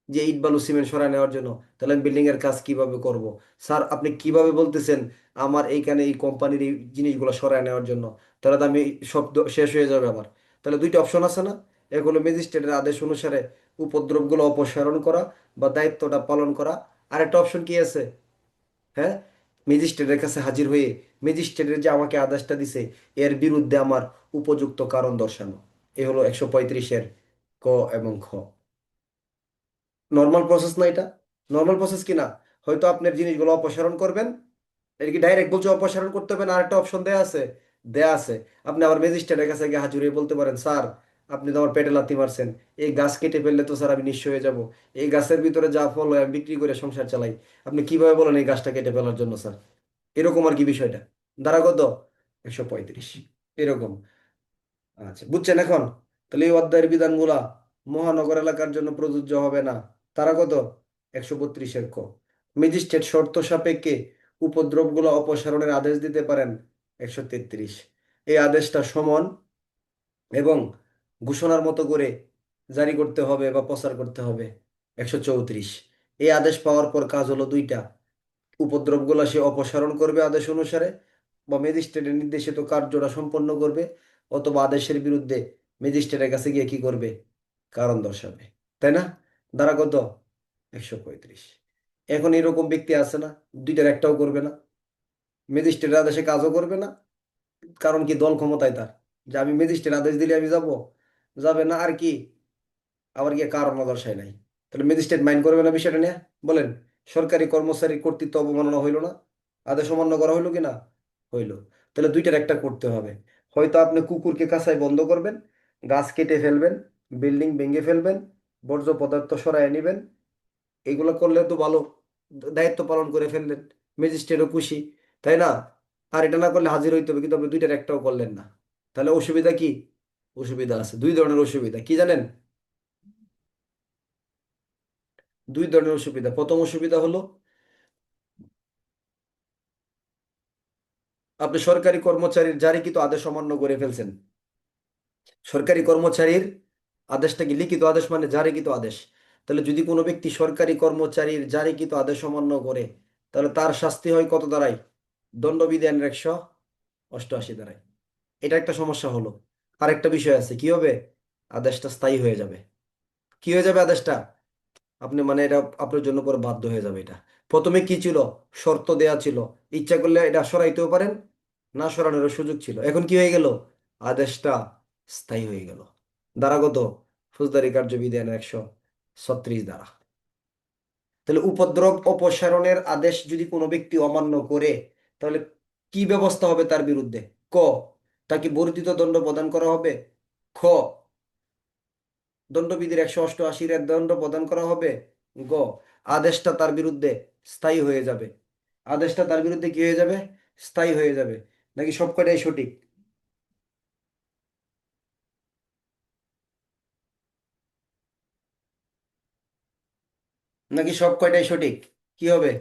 যে ইট বালু সিমেন্ট সরায় নেওয়ার জন্য? তাহলে আমি বিল্ডিং এর কাজ কিভাবে করব? স্যার আপনি কিভাবে বলতেছেন আমার এইখানে এই কোম্পানির এই জিনিসগুলো সরায় নেওয়ার জন্য? তাহলে তো আমি সব শেষ হয়ে যাবে আমার। তাহলে দুইটা অপশন আছে না? এক হলো ম্যাজিস্ট্রেটের আদেশ অনুসারে উপদ্রবগুলো অপসারণ করা বা দায়িত্বটা পালন করা। আরেকটা অপশন কি আছে? হ্যাঁ, ম্যাজিস্ট্রেটের কাছে হাজির হয়ে ম্যাজিস্ট্রেটের যে আমাকে আদেশটা দিছে এর বিরুদ্ধে আমার উপযুক্ত কারণ দর্শানো। এ হলো 135-এর ক এবং খ। নর্মাল প্রসেস না এটা? নর্মাল প্রসেস কি না? হয়তো আপনার জিনিসগুলো অপসারণ করবেন। এটা কি ডাইরেক্ট বলছে অপসারণ করতে হবে না আরেকটা অপশন দেয়া আছে? দেয়া আছে। আপনি আবার ম্যাজিস্ট্রেটের কাছে গিয়ে হাজির হয়ে বলতে পারেন, স্যার আপনি তো আমার পেটে লাথি মারছেন, এই গাছ কেটে ফেললে তো স্যার আমি নিঃস্ব হয়ে যাব, এই গাছের ভিতরে যা ফল হয় আমি বিক্রি করে সংসার চালাই, আপনি কিভাবে বলেন এই গাছটা কেটে ফেলার জন্য স্যার? এরকম আর কি বিষয়টা। ধারা কত? 135। এরকম। আচ্ছা, বুঝছেন এখন? তাহলে এই অধ্যায়ের বিধানগুলা মহানগর এলাকার জন্য প্রযোজ্য হবে না। তারা কত? 132-এর ক। ম্যাজিস্ট্রেট শর্ত সাপেক্ষে উপদ্রবগুলো অপসারণের আদেশ দিতে পারেন। 133। এই আদেশটা সমন এবং ঘোষণার মতো করে জারি করতে হবে বা প্রচার করতে হবে। 134। এই আদেশ পাওয়ার পর কাজ হলো দুইটা: উপদ্রবগুলো সে অপসারণ করবে আদেশ অনুসারে, বা ম্যাজিস্ট্রেটের নির্দেশিত কার্যটা সম্পন্ন করবে, অথবা আদেশের বিরুদ্ধে ম্যাজিস্ট্রেটের কাছে গিয়ে কি করবে? কারণ দর্শাবে। তাই না? ধারা কত? 135। এখন এরকম ব্যক্তি আছে না, দুইটার একটাও করবে না, ম্যাজিস্ট্রেটের আদেশে কাজও করবে না। কারণ কি? দল ক্ষমতায় তার, যে আমি ম্যাজিস্ট্রেট আদেশ দিলে আমি যাব, যাবে না। আর কি? আবার গিয়ে কারণ দর্শায় নাই। তাহলে ম্যাজিস্ট্রেট মাইন্ড করবে না বিষয়টা নিয়ে? বলেন। সরকারি কর্মচারীর কর্তৃত্ব অবমাননা হইল না? আদেশ অমান্য করা হইলো কি না? হইলো। তাহলে দুইটার একটা করতে হবে। হয়তো আপনি কুকুরকে কাছায় বন্ধ করবেন, গাছ কেটে ফেলবেন, বিল্ডিং ভেঙে ফেলবেন, বর্জ্য পদার্থ সরায় নেবেন। এগুলো করলে তো ভালো, দায়িত্ব পালন করে ফেললেন, ম্যাজিস্ট্রেটও খুশি, তাই না? আর এটা না করলে হাজির হইতে হবে, কিন্তু আপনি দুইটার একটাও করলেন না। তাহলে অসুবিধা কি? অসুবিধা আছে, দুই ধরনের অসুবিধা। কি জানেন? দুই ধরনের অসুবিধা। প্রথম অসুবিধা হলো, আপনি সরকারি কর্মচারীর জারিকৃত আদেশ অমান্য করে ফেলছেন। সরকারি কর্মচারীর আদেশটা কি লিখিত আদেশ, মানে জারিকৃত আদেশ। তাহলে যদি কোনো ব্যক্তি সরকারি কর্মচারীর জারিকৃত আদেশ অমান্য করে, তাহলে তার শাস্তি হয় কত দ্বারাই? দণ্ডবিধি আইনের 188 দ্বারাই। এটা একটা সমস্যা হলো। আরেকটা বিষয় আছে, কি হবে? আদেশটা স্থায়ী হয়ে যাবে। কি হয়ে যাবে আদেশটা? আপনি মানে এটা আপনার জন্য পরে বাধ্য হয়ে যাবে এটা। প্রথমে কি ছিল? শর্ত দেয়া ছিল, ইচ্ছা করলে এটা সরাইতেও পারেন, না সরানোর সুযোগ ছিল। এখন কি হয়ে গেল? আদেশটা স্থায়ী হয়ে গেল। ধারাগত ফৌজদারি কার্যবিধান 136 দ্বারা। তাহলে উপদ্রব অপসারণের আদেশ যদি কোনো ব্যক্তি অমান্য করে, তাহলে কি ব্যবস্থা হবে তার বিরুদ্ধে? ক, তাকে বর্ধিত দণ্ড প্রদান করা হবে। খ, দণ্ডবিধির 188 এর দণ্ড প্রদান করা হবে। গ, আদেশটা তার বিরুদ্ধে স্থায়ী হয়ে যাবে। আদেশটা তার বিরুদ্ধে কি হয়ে যাবে? স্থায়ী হয়ে যাবে। নাকি সবকটাই সঠিক? নাকি সব কয়টাই সঠিক? কি হবে?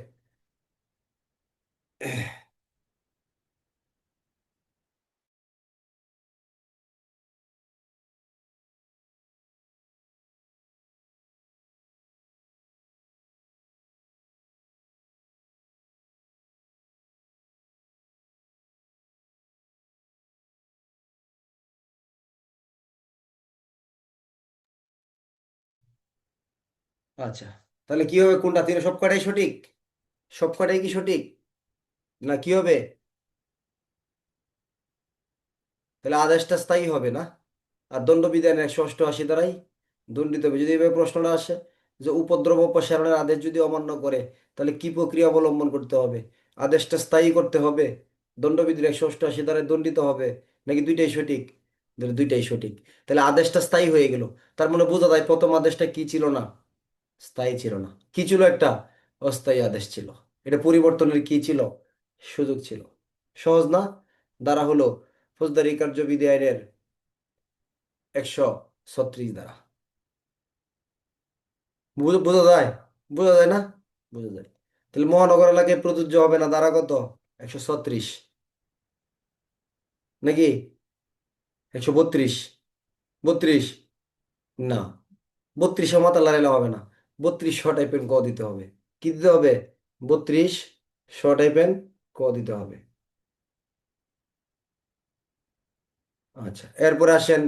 আচ্ছা, তাহলে কি হবে? কোনটা তিন সব কয়টাই সঠিক? সব কয়টাই কি সঠিক? না কি হবে? তাহলে আদেশটা স্থায়ী হবে না। আর দণ্ডবিধান 188 দ্বারাই দণ্ডিত হবে। যদি এভাবে প্রশ্নটা আসে যে উপদ্রব অপসারণের আদেশ যদি অমান্য করে, তাহলে কি প্রক্রিয়া অবলম্বন করতে হবে? আদেশটা স্থায়ী করতে হবে, দণ্ডবিধির 188 দ্বারাই দণ্ডিত হবে, নাকি দুইটাই সঠিক? তাহলে দুইটাই সঠিক। তাহলে আদেশটা স্থায়ী হয়ে গেল। তার মানে বোঝা যায় প্রথম আদেশটা কি ছিল না? স্থায়ী ছিল না। কি ছিল? একটা অস্থায়ী আদেশ ছিল। এটা পরিবর্তনের কি ছিল? সুযোগ ছিল। সহজ না? দ্বারা হলো ফৌজদারি কার্যবিধি আইনের 136 দ্বারা। বোঝা যায়? বোঝা যায় না? বোঝা যায়। তাহলে মহানগর এলাকায় প্রযোজ্য হবে না দ্বারা কত? 136। নাকি 132? 32? না, 32-এ মাথা লড়াইলে হবে না। 32 শ টাইপের ক দিতে হবে। কি দিতে হবে? 32 শ টাইপের ক দিতে হবে। আচ্ছা, এরপরে আসেন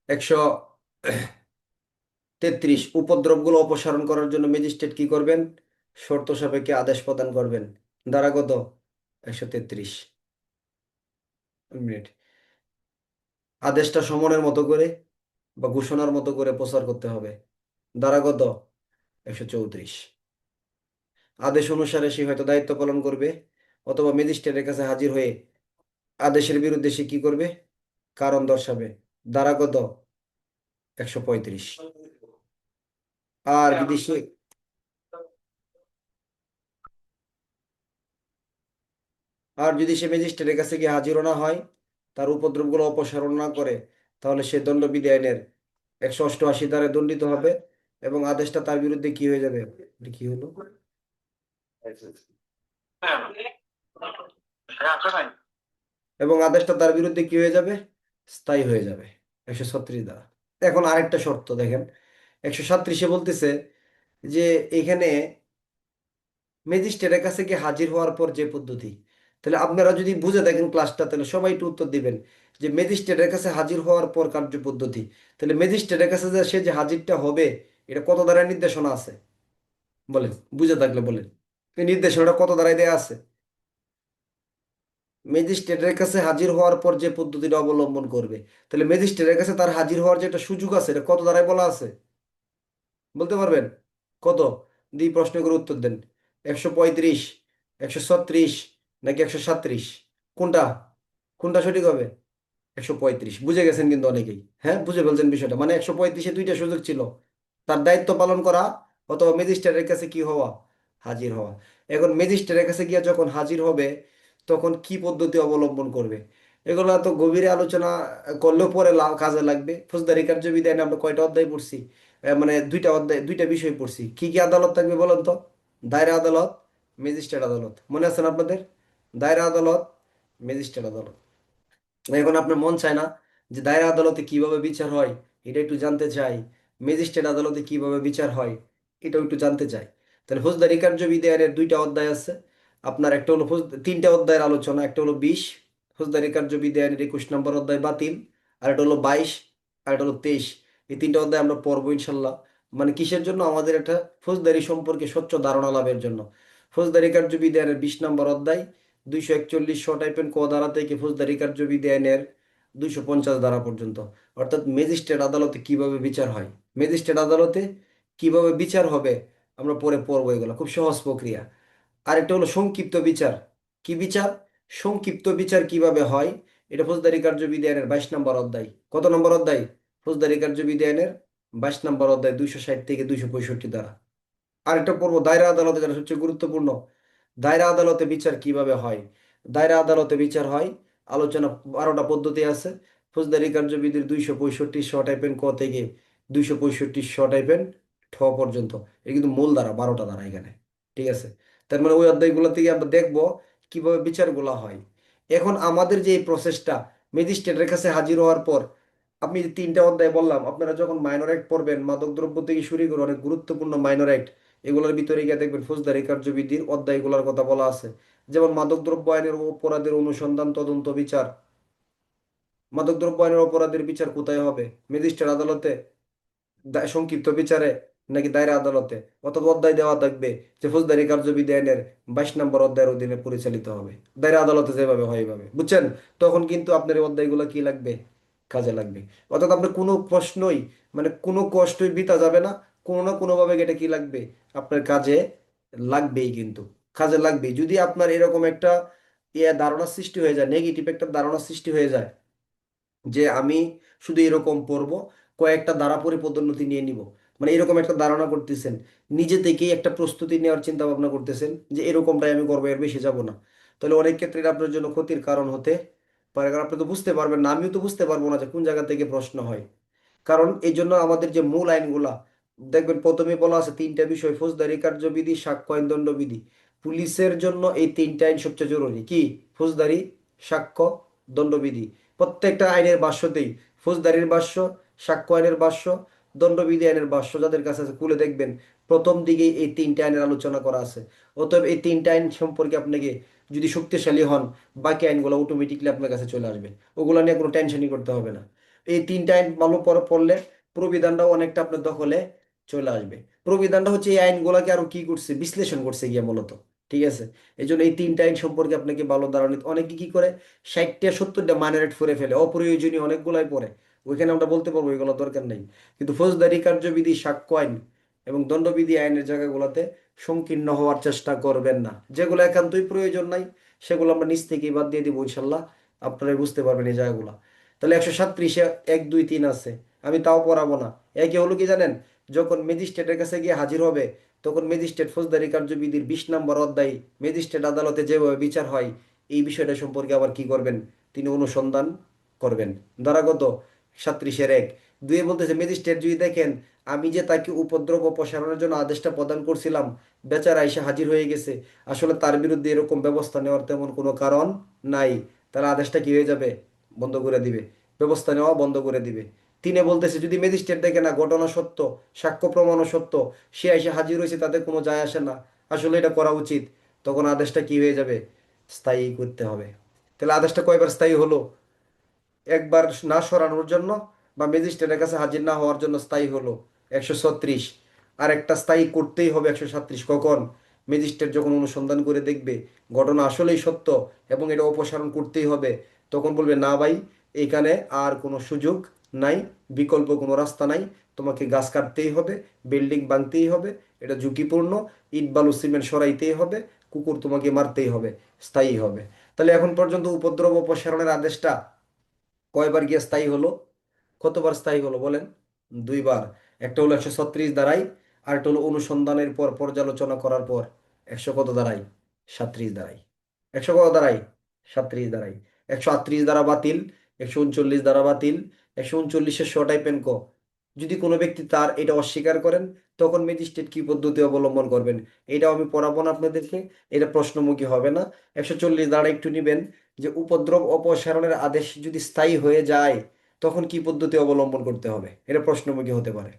133। উপদ্রবগুলো অপসারণ করার জন্য ম্যাজিস্ট্রেট কি করবেন? শর্ত সাপেক্ষে আদেশ প্রদান করবেন। ধারা কত? 133 মিনিট। আদেশটা সমনের মতো করে বা ঘোষণার মতো করে প্রচার করতে হবে। ধারা কত? 134। আদেশ অনুসারে সে হয়তো দায়িত্ব পালন করবে, অথবা ম্যাজিস্ট্রেটের কাছে হাজির হয়ে আদেশের বিরুদ্ধে সে কি করবে, কারণ দর্শাবে। ধারা কত? 135। আর যদি সে ম্যাজিস্ট্রেটের কাছে গিয়ে হাজিরও না হয়, তার উপদ্রবগুলো অপসারণ না করে, তাহলে সে দণ্ডবিধি আইনের 188 ধারায় দণ্ডিত হবে, এবং আদেশটা তার বিরুদ্ধে কি হয়ে যাবে? এটা কি হলো? এবং আদেশটা তার বিরুদ্ধে কি হয়ে যাবে? স্থায়ী হয়ে যাবে। 136 দ্বারা। এখন আরেকটা শর্ত দেখেন, 137-এ বলতেছে যে এখানে ম্যাজিস্ট্রেটের কাছে গিয়ে হাজির হওয়ার পর যে পদ্ধতি, তাহলে আপনারা যদি বুঝে দেখেন ক্লাসটা, তাহলে সবাই একটু উত্তর দিবেন যে ম্যাজিস্ট্রেটের কাছে হাজির হওয়ার পর কার্য পদ্ধতি। তাহলে ম্যাজিস্ট্রেটের কাছে যে সে যে হাজিরটা হবে, এটা কত ধারায় নির্দেশনা আছে? বলেন, বুঝে থাকলে বলেন। এই নির্দেশনাটা কত ধারায় দেয়া আছে? ম্যাজিস্ট্রেটের কাছে হাজির হওয়ার পর যে পদ্ধতিটা অবলম্বন করবে, তাহলে ম্যাজিস্ট্রেটের কাছে তার হাজির হওয়ার যে একটা সুযোগ আছে, এটা কত ধারায় বলা আছে? বলতে পারবেন? কত? দিয়ে প্রশ্ন করে উত্তর দেন। 135, 136, নাকি 137? কোনটা? কোনটা সঠিক হবে? 135 বুঝে গেছেন কিন্তু অনেকেই, হ্যাঁ বুঝে ফেলছেন বিষয়টা। মানে 135-এ দুইটা সুযোগ ছিল, তার দায়িত্ব পালন করা অথবা ম্যাজিস্ট্রেটের কাছে কি হওয়া, হাজির হওয়া। এখন ম্যাজিস্ট্রেটের কাছে গিয়ে যখন হাজির হবে, তখন কি পদ্ধতি অবলম্বন করবে, এগুলো তো গভীরে আলোচনা করলেও পরে কাজে লাগবে। ফৌজদারি কার্যবিধানে আমরা কয়টা অধ্যায় পড়ছি? মানে দুইটা অধ্যায়, দুইটা বিষয় পড়ছি। কি কি আদালত থাকবে বলেন তো? দায়রা আদালত, ম্যাজিস্ট্রেট আদালত, মনে আছেন আপনাদের? দায়রা আদালত, ম্যাজিস্ট্রেট আদালত। এখন আপনার মন চায় না যে দায়রা আদালতে কিভাবে বিচার হয় এটা একটু জানতে চাই, ম্যাজিস্ট্রেট আদালতে কিভাবে বিচার হয় এটাও একটু জানতে চাই। তাহলে ফৌজদারি কার্যবিধানের দুইটা অধ্যায় আছে। আপনার একটা হলো তিনটা অধ্যায়ের আলোচনা, একটা হলো 20 ফৌজদারি কার্যবিধানের 21 নম্বর অধ্যায় বাতিল, আর একটা হলো 22, আর একটা হলো 23। এই তিনটা অধ্যায় আমরা পড়বো ইনশাল্লাহ। মানে কিসের জন্য? আমাদের একটা ফৌজদারি সম্পর্কে স্বচ্ছ ধারণা লাভের জন্য। ফৌজদারি কার্যবিধানের 20 নম্বর অধ্যায় 241 শ টাইপের ক ধারা থেকে ফৌজদারি কার্যবিধি আইনের 250 ধারা পর্যন্ত, অর্থাৎ ম্যাজিস্ট্রেট আদালতে কিভাবে বিচার হয়, ম্যাজিস্ট্রেট আদালতে কিভাবে বিচার হবে, আমরা পরে পড়বো। এগুলো খুব সহজ প্রক্রিয়া। আরেকটা হলো সংক্ষিপ্ত বিচার। কি বিচার? সংক্ষিপ্ত বিচার কিভাবে হয়, এটা ফৌজদারি কার্যবিধি আইনের 22 নম্বর অধ্যায়। কত নম্বর অধ্যায়? ফৌজদারি কার্যবিধি আইনের 22 নম্বর অধ্যায় 260 থেকে 265 ধারা। আরেকটা পড়বো দায়রা আদালতে, যেটা সবচেয়ে গুরুত্বপূর্ণ। দায়রা আদালতে বিচার কিভাবে হয়? দায়রা আদালতে বিচার হয় আলোচনা, 12টা পদ্ধতি আছে। ফৌজদারি কার্যবিধির 265 শ টাইপেন ক থেকে 265 শ টাইপেন ঠ পর্যন্ত। এটা কিন্তু মূল ধারা, 12টা ধারা এখানে। ঠিক আছে? তার মানে ওই অধ্যায়গুলো থেকে আমরা দেখবো কিভাবে বিচারগুলো হয়। এখন আমাদের যে এই প্রসেসটা, ম্যাজিস্ট্রেটের কাছে হাজির হওয়ার পর, আপনি যে তিনটা অধ্যায় বললাম, আপনারা যখন মাইনর অ্যাক্ট পড়বেন, মাদকদ্রব্য থেকে শুরু করে অনেক গুরুত্বপূর্ণ মাইনর অ্যাক্ট, এগুলোর ভিতরে গিয়ে দেখবেন ফৌজদারি কার্যবিধির অধ্যায়গুলোর কথা বলা আছে। যেমন মাদকদ্রব্য আইনের অপরাধের অনুসন্ধান, তদন্ত, বিচার। মাদকদ্রব্য আইনের অপরাধের বিচার কোথায় হবে? ম্যাজিস্ট্রেট আদালতে, সংক্ষিপ্ত বিচারে, নাকি দায়রা আদালতে? অথবা অধ্যায় দেওয়া থাকবে যে ফৌজদারি কার্যবিধি আইনের 22 নম্বর অধ্যায়ের অধীনে পরিচালিত হবে, দায়রা আদালতে যেভাবে হয় এইভাবে, বুঝছেন? তখন কিন্তু আপনার এই অধ্যায়গুলো কি লাগবে? কাজে লাগবে। অর্থাৎ আপনার কোনো প্রশ্নই, মানে কোনো কষ্টই বৃথা যাবে না। কোনো না কোনোভাবে এটা কি লাগবে? আপনার কাজে লাগবেই কিন্তু। কাজে লাগবেই। যদি আপনার এরকম একটা ধারণা সৃষ্টি হয়ে যায়, নেগেটিভ একটা ধারণা সৃষ্টি হয়ে যায় যে আমি শুধু এরকম পড়বো, কয়েকটা ধারা পরে পদোন্নতি নিয়ে নিব, মানে এরকম একটা ধারণা করতেছেন, নিজে থেকেই একটা প্রস্তুতি নেওয়ার চিন্তা ভাবনা করতেছেন যে এরকমটাই আমি করবো, এর বেশি যাব না, তাহলে অনেক ক্ষেত্রে এটা আপনার জন্য ক্ষতির কারণ হতে পারে। কারণ আপনি তো বুঝতে পারবেন না, আমিও তো বুঝতে পারবো না যে কোন জায়গা থেকে প্রশ্ন হয়। কারণ এই জন্য আমাদের যে মূল আইনগুলা, দেখবেন প্রথমে বলা আছে তিনটা বিষয়: ফৌজদারি কার্যবিধি, সাক্ষ্য আইন, দণ্ডবিধি। পুলিশের জন্য এই তিনটা আইন সবচেয়ে জরুরি। কি? ফৌজদারি, সাক্ষ্য, দণ্ডবিধি। প্রত্যেকটা আইনের ভাষ্যতেই ফৌজদারির ভাষ্য, সাক্ষ্য আইনের ভাষ্য, দণ্ডবিধি আইনের ভাষ্য যাদের কাছে আছে খুলে দেখবেন, প্রথম দিকেই এই তিনটা আইনের আলোচনা করা আছে। অতএব এই তিনটা আইন সম্পর্কে আপনাকে যদি শক্তিশালী হন, বাকি আইনগুলো অটোমেটিকলি আপনার কাছে চলে আসবে। ওগুলো নিয়ে কোনো টেনশনই করতে হবে না। এই তিনটা আইন ভালো পরে পড়লে প্রবিধানটাও অনেকটা আপনার দখলে চলে আসবে। প্রবিধানটা হচ্ছে এই আইনগুলোকে আরো কি করছে, বিশ্লেষণ করছে গিয়ে মূলত। ঠিক আছে? এই জন্য এই তিনটা আইন সম্পর্কে আপনাকে ভালো ধারণা অনেকে কি করে 60টা 70টা মাইনরেট করে ফেলে, অপ্রয়োজনীয় অনেকগুলাই পড়ে। ওইখানে আমরা বলতে পারবো এগুলো দরকার নেই। কিন্তু ফৌজদারি কার্যবিধি, সাক্ষ্য আইন এবং দণ্ডবিধি আইনের জায়গাগুলোতে সংকীর্ণ হওয়ার চেষ্টা করবেন না। যেগুলো একান্তই প্রয়োজন নাই সেগুলো আমরা নিচ থেকেই বাদ দিয়ে দিব ইনশাল্লাহ। আপনারাই বুঝতে পারবেন এই জায়গাগুলো। তাহলে 137-এ 1 2 3 আছে, আমি তাও পড়াবো না। একে হলো কি জানেন, যখন ম্যাজিস্ট্রেটের কাছে গিয়ে হাজির হবে তখন ম্যাজিস্ট্রেট ফৌজদারি কার্যবিধির 20 নম্বর অধ্যায় ম্যাজিস্ট্রেট আদালতে যেভাবে বিচার হয় এই বিষয়টা সম্পর্কে আবার কি করবেন, তিনি অনুসন্ধান করবেন। ধারাগত 37-এর 1 2 বলতেছে ম্যাজিস্ট্রেট যদি দেখেন আমি যে তাকে উপদ্রব অপসারণের জন্য আদেশটা প্রদান করছিলাম বেচারা এসে হাজির হয়ে গেছে, আসলে তার বিরুদ্ধে এরকম ব্যবস্থা নেওয়ার তেমন কোনো কারণ নাই, তারা আদেশটা কি হয়ে যাবে, বন্ধ করে দিবে, ব্যবস্থা নেওয়া বন্ধ করে দিবে। তিনে বলতেছে যদি ম্যাজিস্ট্রেট দেখে না ঘটনা সত্য, সাক্ষ্য প্রমাণও সত্য, সে এসে হাজির হয়েছে তাতে কোনো যায় আসে না, আসলে এটা করা উচিত, তখন আদেশটা কি হয়ে যাবে, স্থায়ী করতে হবে। তাহলে আদেশটা কয়বার স্থায়ী হলো, একবার না সরানোর জন্য বা ম্যাজিস্ট্রেটের কাছে হাজির না হওয়ার জন্য স্থায়ী হলো 136, আর একটা স্থায়ী করতেই হবে 137, কখন, ম্যাজিস্ট্রেট যখন অনুসন্ধান করে দেখবে ঘটনা আসলেই সত্য এবং এটা অপসারণ করতেই হবে, তখন বলবে না ভাই এখানে আর কোনো সুযোগ নাই, বিকল্প কোনো রাস্তা নাই, তোমাকে গাছ কাটতেই হবে, বিল্ডিং ভাঙতেই হবে, এটা ঝুঁকিপূর্ণ, ইট বালু সিমেন্ট সরাইতেই হবে, কুকুর তোমাকে মারতেই হবে, স্থায়ী হবে। তাহলে এখন পর্যন্ত উপদ্রব অপসারণের আদেশটা কয়বার গিয়ে স্থায়ী হলো, কতবার স্থায়ী হলো বলেন, 2বার। একটা হলো 136 দ্বারাই, আর একটা হলো অনুসন্ধানের পর পর্যালোচনা করার পর 100 কত দ্বারাই, 37 দ্বারাই। 100 কত দ্বারাই, 37 দ্বারাই। 138 দ্বারা বাতিল, 139 দ্বারা বাতিল। 139-এর শটাই পেন ক, যদি কোনো ব্যক্তি তার এটা অস্বীকার করেন তখন ম্যাজিস্ট্রেট কি পদ্ধতি অবলম্বন করবেন, এটাও আমি পড়াবো না আপনাদেরকে, এটা প্রশ্নমুখী হবে না। 140 দ্বারা একটু নিবেন, যে উপদ্রব অপসারণের আদেশ যদি স্থায়ী হয়ে যায় তখন কি পদ্ধতি অবলম্বন করতে হবে, এটা প্রশ্নমুখী হতে পারে।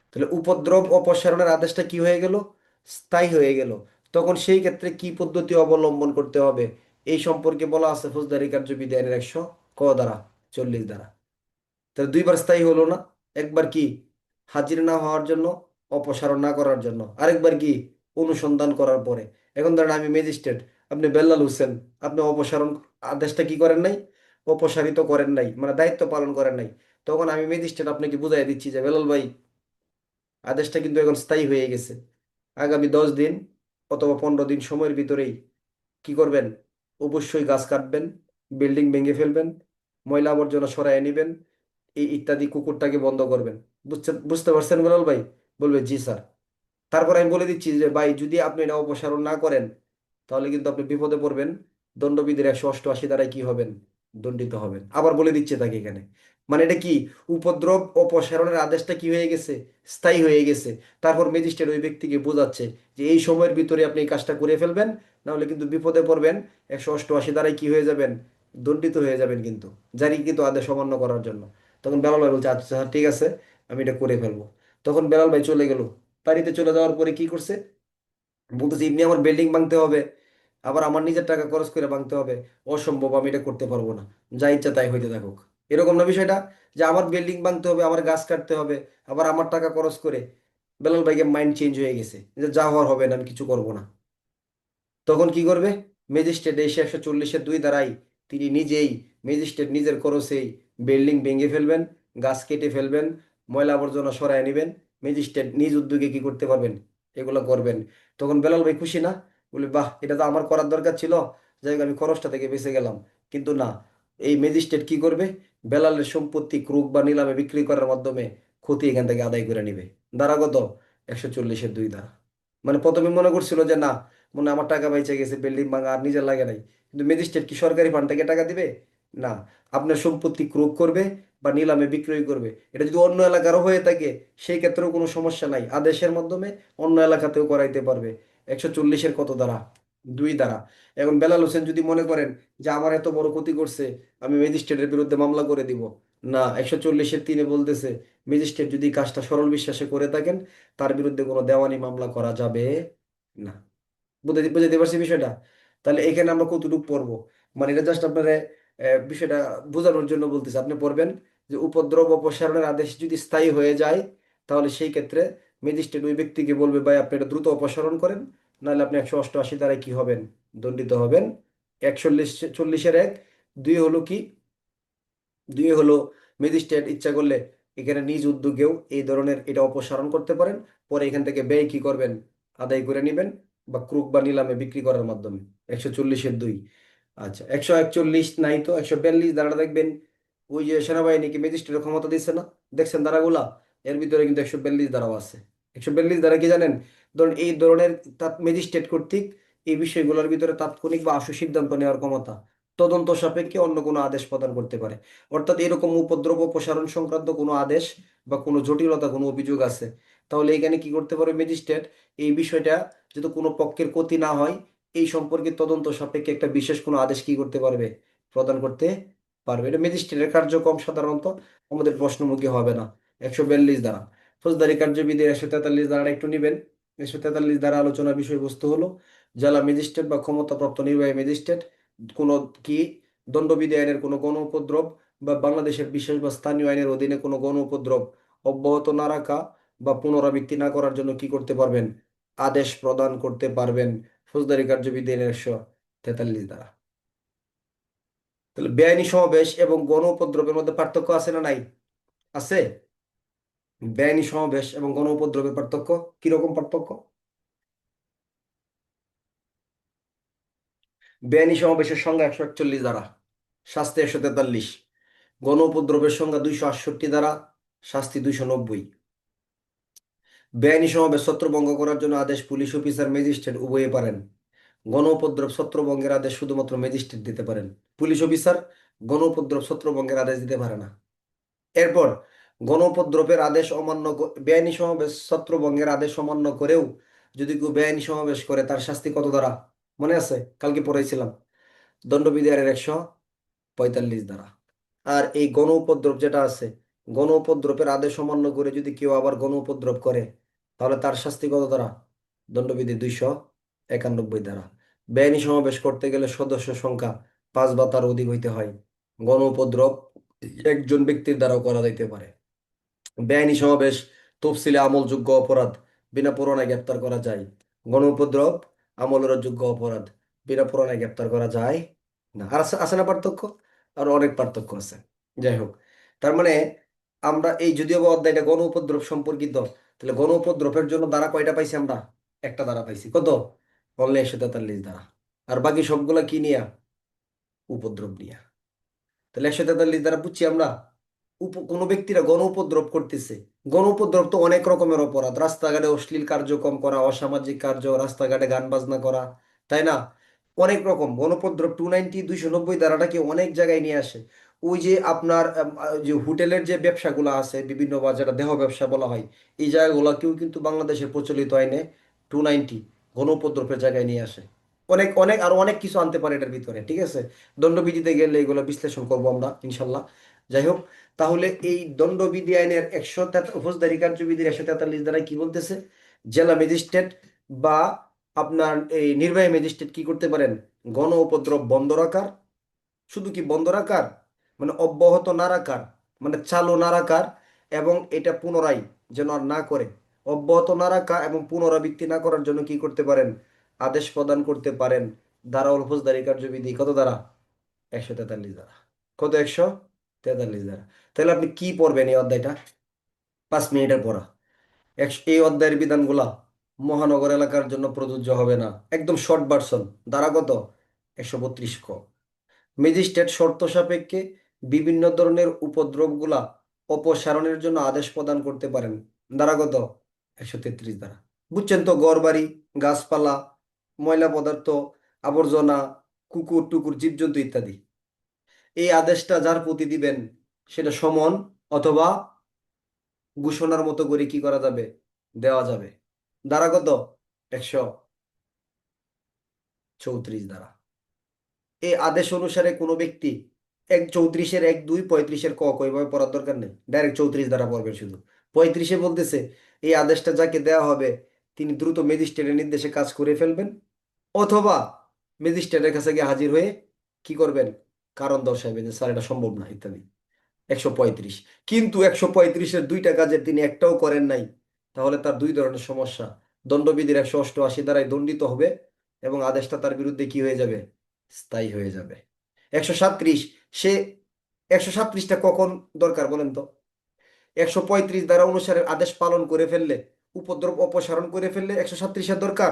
তাহলে উপদ্রব অপসারণের আদেশটা কি হয়ে গেল, স্থায়ী হয়ে গেল, তখন সেই ক্ষেত্রে কি পদ্ধতি অবলম্বন করতে হবে এই সম্পর্কে বলা আছে ফৌজদারি কার্যবিধি আইনের 100 দ্বারা, 40 দ্বারা। তাহলে 2বার স্থায়ী হলো না, একবার কি হাজির না হওয়ার জন্য, অপসারণ না করার জন্য, আরেকবার কি অনুসন্ধান করার পরে। এখন ধরেন আমি ম্যাজিস্ট্রেট, আপনি বেল্লাল হোসেন, আপনি অপসারণ আদেশটা কি করেন নাই, অপসারিত করেন নাই, মানে দায়িত্ব পালন করেন নাই, তখন আমি ম্যাজিস্ট্রেট আপনাকে বুঝাই দিচ্ছি যে বেলাল ভাই আদেশটা কিন্তু এখন স্থায়ী হয়ে গেছে, আগামী 10 দিন অথবা 15 দিন সময়ের ভিতরেই কি করবেন, অবশ্যই গাছ কাটবেন, বিল্ডিং ভেঙে ফেলবেন, ময়লা আবর্জনা সরায় নেবেন, এই ইত্যাদি, কুকুরটাকে বন্ধ করবেন। বুঝতে পারছেন বেলাল ভাই, বলবে জি স্যার। তারপর আমি বলে দিচ্ছি যে ভাই যদি আপনি এটা অপসারণ না করেন তাহলে কিন্তু আপনি বিপদে পড়বেন, দণ্ডবিধির 188 দ্বারাই কি হবেন, দণ্ডিত হবেন। আবার বলে দিচ্ছে তাকে এখানে, মানে এটা কি, উপদ্রব অপসারণের আদেশটা কি হয়ে গেছে, স্থায়ী হয়ে গেছে। তারপর ম্যাজিস্ট্রেট ওই ব্যক্তিকে বোঝাচ্ছে যে এই সময়ের ভিতরে আপনি এই কাজটা করে ফেলবেন, নাহলে কিন্তু বিপদে পড়বেন, 188 দ্বারাই কি হয়ে যাবেন, দণ্ডিত হয়ে যাবেন কিন্তু, জারি কিন্তু আদেশ অমান্য করার জন্য। তখন বেলাল ভাই বলছে আচ্ছা ঠিক আছে আমি এটা করে ফেলবো। তখন বেলাল ভাই চলে গেল, বাড়িতে চলে যাওয়ার পরে কি করছে, বলতেছে এমনি আমার বিল্ডিং ভাঙতে হবে, আবার আমার নিজের টাকা খরচ করে ভাঙতে হবে, অসম্ভব, আমি এটা করতে পারবো না, যা ইচ্ছা তাই হইতে থাকুক। এরকম না বিষয়টা, যে আমার বিল্ডিং ভাঙতে হবে, আমার গাছ কাটতে হবে, আবার আমার টাকা খরচ করে। বেলাল ভাইকে মাইন্ড চেঞ্জ হয়ে গেছে যে যা হওয়ার হবে না, আমি কিছু করবো না। তখন কি করবে, ম্যাজিস্ট্রেট এসে 140-এর 2 দ্বারাই তিনি নিজেই, ম্যাজিস্ট্রেট নিজের খরচেই বিল্ডিং ভেঙে ফেলবেন, গাছ কেটে ফেলবেন, ময়লা আবর্জনা সরায় নেবেন, ম্যাজিস্ট্রেট নিজ উদ্যোগে কি করতে পারবেন, এগুলো করবেন। তখন বেলাল ভাই খুশি না, বলে বাহ এটা তো আমার করার দরকার ছিল, যাই হোক আমি খরচটা থেকে বেঁচে গেলাম। কিন্তু না, এই ম্যাজিস্ট্রেট কি করবে, বেলালের সম্পত্তি ক্রুক বা নিলামে বিক্রি করার মাধ্যমে ক্ষতি এখান থেকে আদায় করে নিবে। ধারাগত 140-এর 2 দ্বারা। মানে প্রথমে মনে করছিল যে না, মনে হয় আমার টাকা বাইচে গেছে, বিল্ডিং ভাঙা আর নিজের লাগে নাই, কিন্তু ম্যাজিস্ট্রেট কি সরকারি ফান্ড থেকে টাকা দিবে, না, আপনার সম্পত্তি ক্রোক করবে বা নিলামে বিক্রয় করবে। এটা যদি অন্য এলাকারও হয়ে থাকে সেই ক্ষেত্রেও কোনো সমস্যা নাই, আদেশের মাধ্যমে অন্য এলাকাতেও করাইতে পারবে। 140-এর কত দ্বারা, 2 দ্বারা। এখন বেলাল হোসেন যদি মনে করেন যে আমার এত বড় ক্ষতি করছে আমি ম্যাজিস্ট্রেটের বিরুদ্ধে মামলা করে দিব, না, 140-এর 3-এ বলতেছে ম্যাজিস্ট্রেট যদি কাজটা সরল বিশ্বাসে করে থাকেন তার বিরুদ্ধে কোনো দেওয়ানি মামলা করা যাবে না। বুঝাইতে পারছি বিষয়টা। তাহলে এখানে আমরা কতটুকু পড়বো, মানে এটা জাস্ট আপনার বিষয়টা বোঝানোর জন্য বলতেছি, আপনি পড়বেন যে উপদ্রব অপসারণের আদেশ যদি স্থায়ী হয়ে যায় তাহলে সেই ক্ষেত্রে ম্যাজিস্ট্রেট ওই ব্যক্তিকে বলবে ভাই আপনি এটা দ্রুত অপসারণ করেন, নাহলে আপনি 188 দ্বারাই কি হবেন, দণ্ডিত হবেন। 140-এর 1 2 হলো কি, 2 হলো ম্যাজিস্ট্রেট ইচ্ছা করলে এখানে নিজ উদ্যোগেও এই ধরনের এটা অপসারণ করতে পারেন। পরে এখান থেকে ব্যয় কি করবেন, আদায় করে নেবেন বা ক্রুক বা নিলামে বিক্রি করার মাধ্যমে। 140-এর 2। আচ্ছা, 141 নাই তো 142 ধারাটা দেখবেন। ওই যে সেনাবাহিনীকে ম্যাজিস্ট্রেটের ক্ষমতা দিচ্ছে না, দেখছেন ধারাগুলা? এর ভিতরে কিন্তু 142 ধারাও আছে। 142 ধারা কি জানেন? ধরুন এই ধরনের ম্যাজিস্ট্রেট কর্তৃক এই বিষয়গুলোর ভিতরে তাৎক্ষণিক বা আশু সিদ্ধান্ত নেওয়ার ক্ষমতা, তদন্ত সাপেক্ষে অন্য কোনো আদেশ প্রদান করতে পারে। অর্থাৎ এরকম উপদ্রব অপসারণ সংক্রান্ত কোনো আদেশ বা কোনো জটিলতা, কোনো অভিযোগ আছে, তাহলে এখানে কি করতে পারে ম্যাজিস্ট্রেট? এই বিষয়টা যদি কোনো পক্ষের ক্ষতি না হয়, এই সম্পর্কে তদন্ত সাপেক্ষে একটা বিশেষ কোনো আদেশ কি করতে পারবে, প্রদান করতে পারবে। এটা ম্যাজিস্ট্রেটের কার্যক্রম সাধারণত আমাদের প্রশ্নমুখী হবে না। 142 দ্বারা ফৌজদারি কার্যবিধির 143 দ্বারা একটু নিবেন। 143 দ্বারা আলোচনার বিষয়বস্তু হলো জেলা ম্যাজিস্ট্রেট বা ক্ষমতাপ্রাপ্ত নির্বাহী ম্যাজিস্ট্রেট কোনো কি দণ্ডবিধি আইনের কোনো গণ উপদ্রব বা বাংলাদেশের বিশেষ বা স্থানীয় আইনের অধীনে কোনো গণ উপদ্রব অব্যাহত না রাখা বা পুনরাবৃত্তি না করার জন্য কি করতে পারবেন, আদেশ প্রদান করতে পারবেন ফৌজদারি কার্যবিধি আইনের 143 দ্বারা। তাহলে বেআইনি সমাবেশ এবং গণ উপদ্রবের মধ্যে পার্থক্য আছে না নাই? আছে। বেআইনি সমাবেশ এবং গণ উপদ্রবের পার্থক্য, কিরকম পার্থক্য? বেআইনি সমাবেশের সংখ্যা 141 দ্বারা, শাস্তি 143। গণ উপদ্রবের সংখ্যা 268 দ্বারা, শাস্তি 290। বেআইনি সমাবেশ ছত্রভঙ্গ করার জন্য আদেশ পুলিশ অফিসার ম্যাজিস্ট্রেট উভয়ে পারেন। গণ উপদ্রব ছত্রভঙ্গের আদেশ শুধুমাত্র ম্যাজিস্ট্রেট দিতে পারেন। পুলিশ অফিসার গণ উপদ্রব ছত্রভঙ্গের আদেশ দিতে পারে না। এরপর গণ উপদ্রবের আদেশ অমান্য বেআইনি সমাবেশ ছত্রভঙ্গের আদেশ অমান্য করেও যদি কেউ বেআইনি সমাবেশ করে, তার শাস্তি কত দ্বারা মনে আছে? কালকে পড়াইছিলাম, দণ্ডবিধি আইনের 145 দ্বারা। আর এই গণ উপদ্রব যেটা আছে, গণ উপদ্রবের আদেশ অমান্য করে যদি কেউ আবার গণ উপদ্রব করে, তাহলে তার শাস্তি কত দ্বারা? দণ্ডবিধি 291 দ্বারা। বেআইনি সমাবেশ করতে গেলে সদস্য সংখ্যা 5 বা তার অধিক হইতে হয়। গণ উপদ্রব একজন ব্যক্তির দ্বারাও করা যাইতে পারে। বেআইনি সমাবেশ তফসিলে আমলযোগ্য অপরাধ, বিনা পরোয়ানায় গ্রেপ্তার করা যায়। গণ উপদ্রব আমলের যোগ্য অপরাধ, বিনা পরোয়ানায় গ্রেপ্তার করা যায় না। আর আছে আছে না পার্থক্য? আর অনেক পার্থক্য আছে। যাই হোক, তার মানে আমরা এই যদিও বা অধ্যায়টা গণ উপদ্রব সম্পর্কিত, তাহলে গণ উপদ্রবের জন্য ধারা কয়টা পাইছি আমরা? একটা ধারা পাইছি। কত? অনলি 143 ধারা। আর বাকি সবগুলা কি নিয়া? উপদ্রব নিয়া। তাহলে 143 ধারা বুঝছি আমরা। কোনো ব্যক্তিরা গণ উপদ্রব করতেছে। গণ উপদ্রব তো অনেক রকমের অপরাধ, রাস্তাঘাটে অশ্লীল কার্যক্রম করা, অসামাজিক কার্য, রাস্তাঘাটে গান বাজনা করা, তাই না? অনেক রকম গণউপদ্রব 290 ধারাটাকে অনেক জায়গায় নিয়ে আসে। ওই যে আপনার যে হোটেলের যে ব্যবসাগুলো আছে বিভিন্ন, বা যেটা দেহ ব্যবসা বলা হয়, এই জায়গাগুলোকেও কিন্তু বাংলাদেশের প্রচলিত আইনে 290 গণউপদ্রবের জায়গায় নিয়ে আসে। অনেক অনেক আরো অনেক কিছু আনতে পারে এটার ভিতরে, ঠিক আছে? দণ্ডবিধিতে গেলে এগুলো বিশ্লেষণ করবো আমরা ইনশাল্লাহ। যাই হোক, তাহলে এই দণ্ডবিধি আইনের ফৌজদারি কার্যবিধির 143 দ্বারা কি বলতেছে? জেলা ম্যাজিস্ট্রেট বা আপনার এই নির্বাহী ম্যাজিস্ট্রেট কি করতে পারেন? গণ উপদ্রব বন্ধ রাখার, শুধু কি বন্ধ রাখার, মানে অব্যাহত না রাখার, মানে চালু না রাখার, এবং এটা পুনরায় যেন আর না করে, অব্যাহত না রাখা এবং পুনরাবৃত্তি না করার জন্য কি করতে পারেন? আদেশ প্রদান করতে পারেন। ধারা হল ফৌজদারি কার্যবিধি কত দ্বারা? 143 দ্বারা। কত? 143 দ্বারা। তাহলে আপনি কি পড়বেন এই অধ্যায়টা? 5 মিনিটের পড়া। এই অধ্যায়ের বিধানগুলা মহানগর এলাকার জন্য প্রযোজ্য হবে না। একদম শর্ট ভার্সন। ধারা কত? 132 ক। ম্যাজিস্ট্রেট শর্ত সাপেক্ষে বিভিন্ন ধরনের উপদ্রবগুলা অপসারণের জন্য আদেশ প্রদান করতে পারেন। ধারা কত? 133 দ্বারা। বুঝছেন তো? ঘরবাড়ি, গাছপালা, ময়লা পদার্থ, আবর্জনা, কুকুর টুকুর, জীবজন্তু ইত্যাদি, এই আদেশটা যার প্রতি দিবেন সেটা সমন অথবা ঘোষণার মতো করে কি করা যাবে? দেওয়া যাবে। ধারা কত? 134 দ্বারা। এই আদেশ অনুসারে কোনো ব্যক্তি 34-1-2, 35-ক ওইভাবে পড়ার দরকার নেই, ডাইরেক্ট 34 দ্বারা পড়বেন শুধু। 35-এ বলতেছে এই আদেশটা যাকে দেওয়া হবে তিনি দ্রুত ম্যাজিস্ট্রেটের নির্দেশে কাজ করে ফেলবেন, অথবা ম্যাজিস্ট্রেটের কাছে গিয়ে হাজির হয়ে কি করবেন? কারণ দর্শাবেন যে স্যার এটা সম্ভব না ইত্যাদি। 135। কিন্তু 135-এর 2টা কাজের তিনি একটাও করেন নাই, তাহলে তার দুই ধরনের সমস্যা। দণ্ডবিধির 188 দ্বারাই দণ্ডিত হবে এবং আদেশটা তার বিরুদ্ধে কি হয়ে যাবে? স্থায়ী হয়ে যাবে। 137, সে 137টা কখন দরকার বলেন তো? 135 ধারা অনুসারে আদেশ পালন করে ফেললে, উপদ্রব অপসারণ করে ফেললে 137-এর দরকার,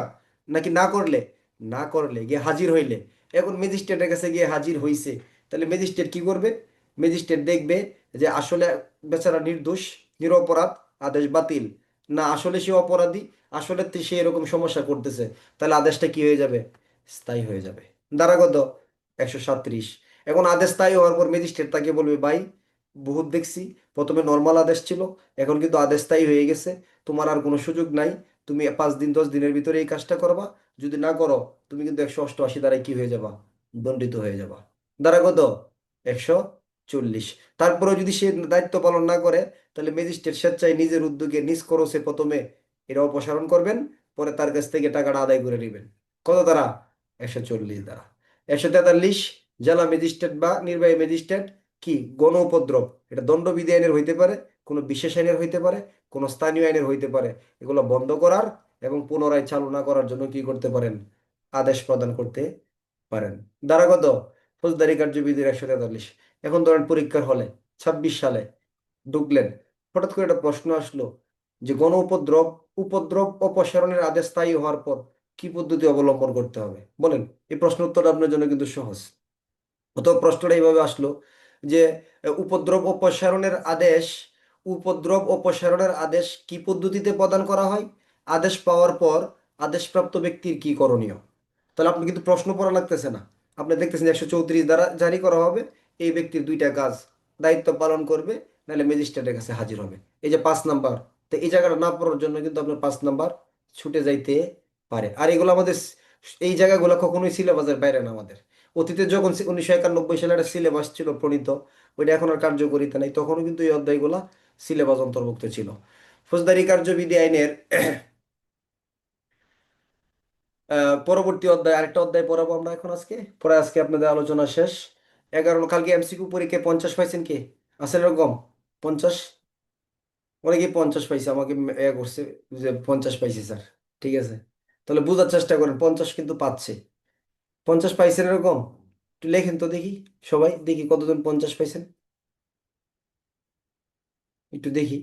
নাকি না করলে? না করলে গিয়ে হাজির হইলে। এখন ম্যাজিস্ট্রেটের কাছে গিয়ে হাজির হইছে, তাহলে ম্যাজিস্ট্রেট কি করবে? ম্যাজিস্ট্রেট দেখবে যে আসলে বেচারা নির্দোষ, নিরপরাধ, আদেশ বাতিল, না আসলে সে অপরাধী, আসলে সে এরকম সমস্যা করতেছে, তাহলে আদেশটা কি হয়ে যাবে? স্থায়ী হয়ে যাবে। ধারা কত? 137। এখন আদেশ স্থায়ী হওয়ার পর ম্যাজিস্ট্রেট তাকে বলবে, ভাই, বহুত দেখছি, প্রথমে নর্মাল আদেশ ছিল, এখন কিন্তু আদেশ স্থায়ী হয়ে গেছে, তোমার আর কোনো সুযোগ নাই, তুমি 5 দিন 10 দিনের ভিতরে এই কাজটা করবা, যদি না করো তুমি কিন্তু 188 দ্বারাই কি হয়ে যাবা? দণ্ডিত হয়ে যাবা। ধারা কত? 140। তারপরেও যদি সে দায়িত্ব পালন না করে, তাহলে ম্যাজিস্ট্রেট স্বেচ্ছায় নিজের উদ্যোগে নিজ খরচে প্রথমে এটা অপসারণ করবেন, পরে তার কাছ থেকে টাকাটা আদায় করে নেবেন। কত দ্বারা? 140 দ্বারা। 143, জেলা ম্যাজিস্ট্রেট বা নির্বাহী ম্যাজিস্ট্রেট কি গণ উপদ্রব, এটা দণ্ডবিধি আইনের হইতে পারে, কোনো বিশেষ আইনের হইতে পারে, কোনো স্থানীয় আইনের হইতে পারে, এগুলো বন্ধ করার এবং পুনরায় চালু না করার জন্য কি করতে পারেন? আদেশ প্রদান করতে পারেন। ধারাগত ফৌজদারি কার্যবিধির 143। এখন ধরেন পরীক্ষার হলে 26 সালে ঢুকলেন, হঠাৎ করে একটা প্রশ্ন আসলো যে গণ উপদ্রব, উপদ্রব অপসারণের আদেশ স্থায়ী হওয়ার পর কি পদ্ধতি অবলম্বন করতে হবে বলেন? এই প্রশ্ন উত্তরটা আপনার জন্য কিন্তু সহজ। অত প্রশ্নটা এইভাবে আসলো যে উপদ্রব অপসারণের আদেশ, উপদ্রব অপসারণের আদেশ কি পদ্ধতিতে প্রদান করা হয়, আদেশ পাওয়ার পর আদেশপ্রাপ্ত ব্যক্তির কি করণীয়। তাহলে আপনি কিন্তু প্রশ্ন পড়া লাগতেছে না, আপনি দেখতেছেন 134 দ্বারা জারি করা হবে, এই ব্যক্তির দুইটা কাজ, দায়িত্ব পালন করবে, নাহলে ম্যাজিস্ট্রেটের কাছে হাজির হবে। এই যে 5 নাম্বার, তো এই জায়গাটা না পড়ার জন্য কিন্তু আপনার 5 নাম্বার ছুটে যাইতে পারে। আর এগুলো আমাদের এই জায়গাগুলো কখনোই সিলেবাসের বাইরে না আমাদের। অতীতে যখন 1991 সালে একটা সিলেবাস ছিল প্রণীত, ওইটা এখন আর কার্যকরিতা নাই, তখনও কিন্তু এই অধ্যায়গুলা সিলেবাস অন্তর্ভুক্ত ছিল। ফৌজদারি কার্যবিধি আইনের পরবর্তী অধ্যায়, আরেকটা অধ্যায় পড়াবো আমরা এখন আজকে, পরে আজকে আপনাদের আলোচনা শেষ। 11, কালকে এমসিকিউ পরীক্ষায় 50 পাইছেন কে? আছে এরকম? 50? অনেকে 50 পাইছে, আমাকে করছে যে 50 পাইছি স্যার। ঠিক আছে, তাহলে বোঝার চেষ্টা করেন, 50 কিন্তু পাচ্ছে। 50 পাইছেন এরকম? একটু লেখেন তো দেখি, সবাই দেখি কতজন 50 পাইছেন, একটু দেখি।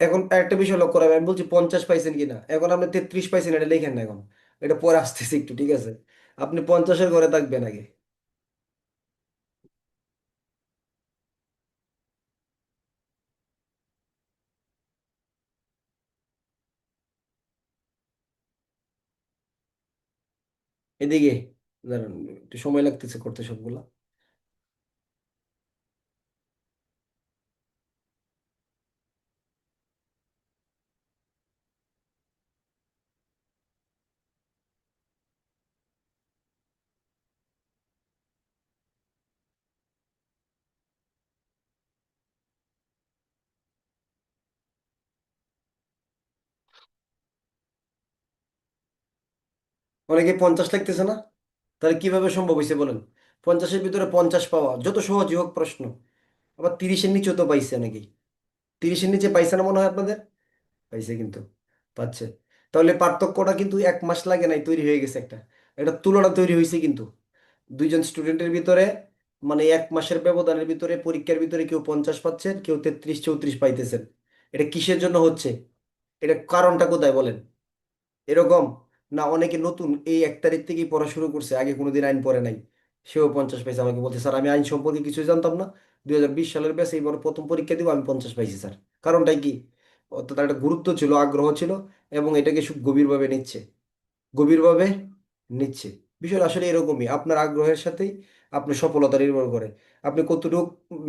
এখন একটা বিষয় লক্ষ্য রাখবেন, আমি বলছি 50 পাইছেন কিনা, এখন আপনি 33 পাইছেন, এটা লেখেন না এখন, এটা পরে আসতেছে একটু, ঠিক আছে? আপনি 50-এর ঘরে থাকবেন আগে। এদিকে দাঁড়ান, একটু সময় লাগতেছে করতে সবগুলা। অনেকে 50 লিখতেছে না, তাহলে কিভাবে সম্ভব হয়েছে বলেন? 50-এর ভিতরে 50 পাওয়া যত সহজই হোক প্রশ্ন, আবার 30-এর নিচেও তো পাইছে অনেকেই। 30-এর নিচে পাইছে না মনে হয় আপনাদের? পাইছে কিন্তু, পাচ্ছে। তাহলে পার্থক্যটা কিন্তু 1 মাস লাগে নাই, তৈরি হয়ে গেছে একটা, একটা তুলনা তৈরি হয়েছে কিন্তু দুইজন স্টুডেন্টের ভিতরে, মানে 1 মাসের ব্যবধানের ভিতরে পরীক্ষার ভিতরে কেউ 50 পাচ্ছেন, কেউ 33 34 পাইতেছেন। এটা কিসের জন্য হচ্ছে? এটা কারণটা কোথায় বলেন? এরকম না অনেকে নতুন এই 1 তারিখ থেকেই পড়া শুরু করছে, আগে কোনোদিন আইন পড়ে নাই, সেও 50 পাইছে, আমাকে বলছে স্যার আমি আইন সম্পর্কে কিছুই জানতাম না, 2020 সালের ব্যাস এইবার প্রথম পরীক্ষা দিব, আমি 50 পাইছি স্যার। কারণটাই কি? অর্থাৎ একটা গুরুত্ব ছিল, আগ্রহ ছিল, এবং এটাকে খুব গভীরভাবে নিচ্ছে, গভীরভাবে নিচ্ছে। বিষয়টা আসলে এরকমই, আপনার আগ্রহের সাথেই আপনার সফলতা নির্ভর করে। আপনি কতটুকু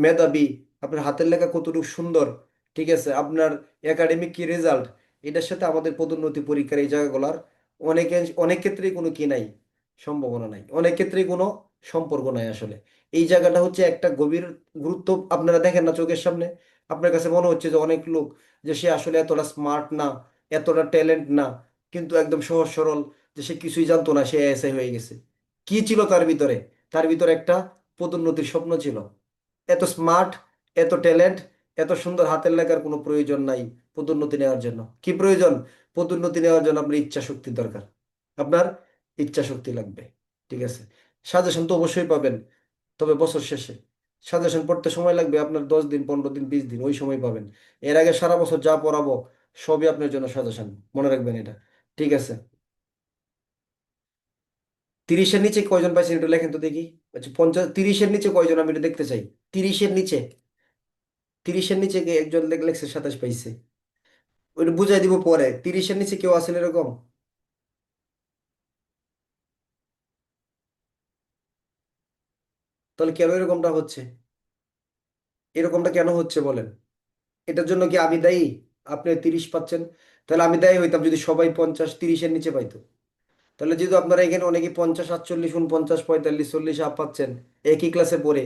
মেধাবী, আপনার হাতের লেখা কতটুকু সুন্দর, ঠিক আছে, আপনার একাডেমিক কি রেজাল্ট, এটার সাথে আমাদের পদোন্নতি পরীক্ষার এই জায়গাগুলোর অনেকে, অনেক ক্ষেত্রেই কোনো কি নাই, সম্ভাবনা নাই, অনেক ক্ষেত্রেই কোনো সম্পর্ক নাই আসলে। এই জায়গাটা হচ্ছে একটা গভীর গুরুত্ব, আপনারা দেখেন না চোখের সামনে, আপনার কাছে মনে হচ্ছে যে অনেক লোক, যে সে আসলে এতটা স্মার্ট না, এতটা ট্যালেন্ট না, কিন্তু একদম সহজ সরল, যে সে কিছুই জানতো না, সে এসআই হয়ে গেছে। কি ছিল তার ভিতরে? তার ভিতরে একটা পদোন্নতির স্বপ্ন ছিল। এত স্মার্ট, এত ট্যালেন্ট, এত সুন্দর হাতের লেখার কোনো প্রয়োজন নাই পদোন্নতি নেওয়ার জন্য। কি প্রয়োজন? পদোন্নতি নেওয়ার জন্য আপনার ইচ্ছা শক্তি দরকার, আপনার ইচ্ছা শক্তি লাগবে। ঠিক আছে, সাজেশন তো অবশ্যই পাবেন, তবে বছর শেষে। সাজেশন পড়তে সময় লাগবে আপনার 10 দিন, 15 দিন, 20 দিন, ওই সময় পাবেন। এর আগে সারা বছর যা পড়াবো সবই আপনার জন্য সাজেশন, মনে রাখবেন এটা। ঠিক আছে। 30-এর নিচে কয়জন পাইছেন একটু লেখেন তো দেখি। আচ্ছা 30-এর নিচে কয়জন আমি একটু দেখতে চাই। 30-এর নিচে, 30-এর নিচে কে একজন লেখছে 27 পাইছে। ওইটা বুঝাই দিব পরে। 30-এর নিচে কেউ আছেন এরকম? তাহলে কেন এরকমটা হচ্ছে? এরকমটা কেন হচ্ছে বলেন? এটার জন্য কি আমি দায়ী? আপনি 30 পাচ্ছেন, তাহলে আমি দায়ী হইতাম যদি সবাই 50 30-এর নিচে পাইতো। তাহলে যেহেতু আপনারা এখানে অনেকে 50 48 49 45 40 আপ পাচ্ছেন একই ক্লাসে পড়ে,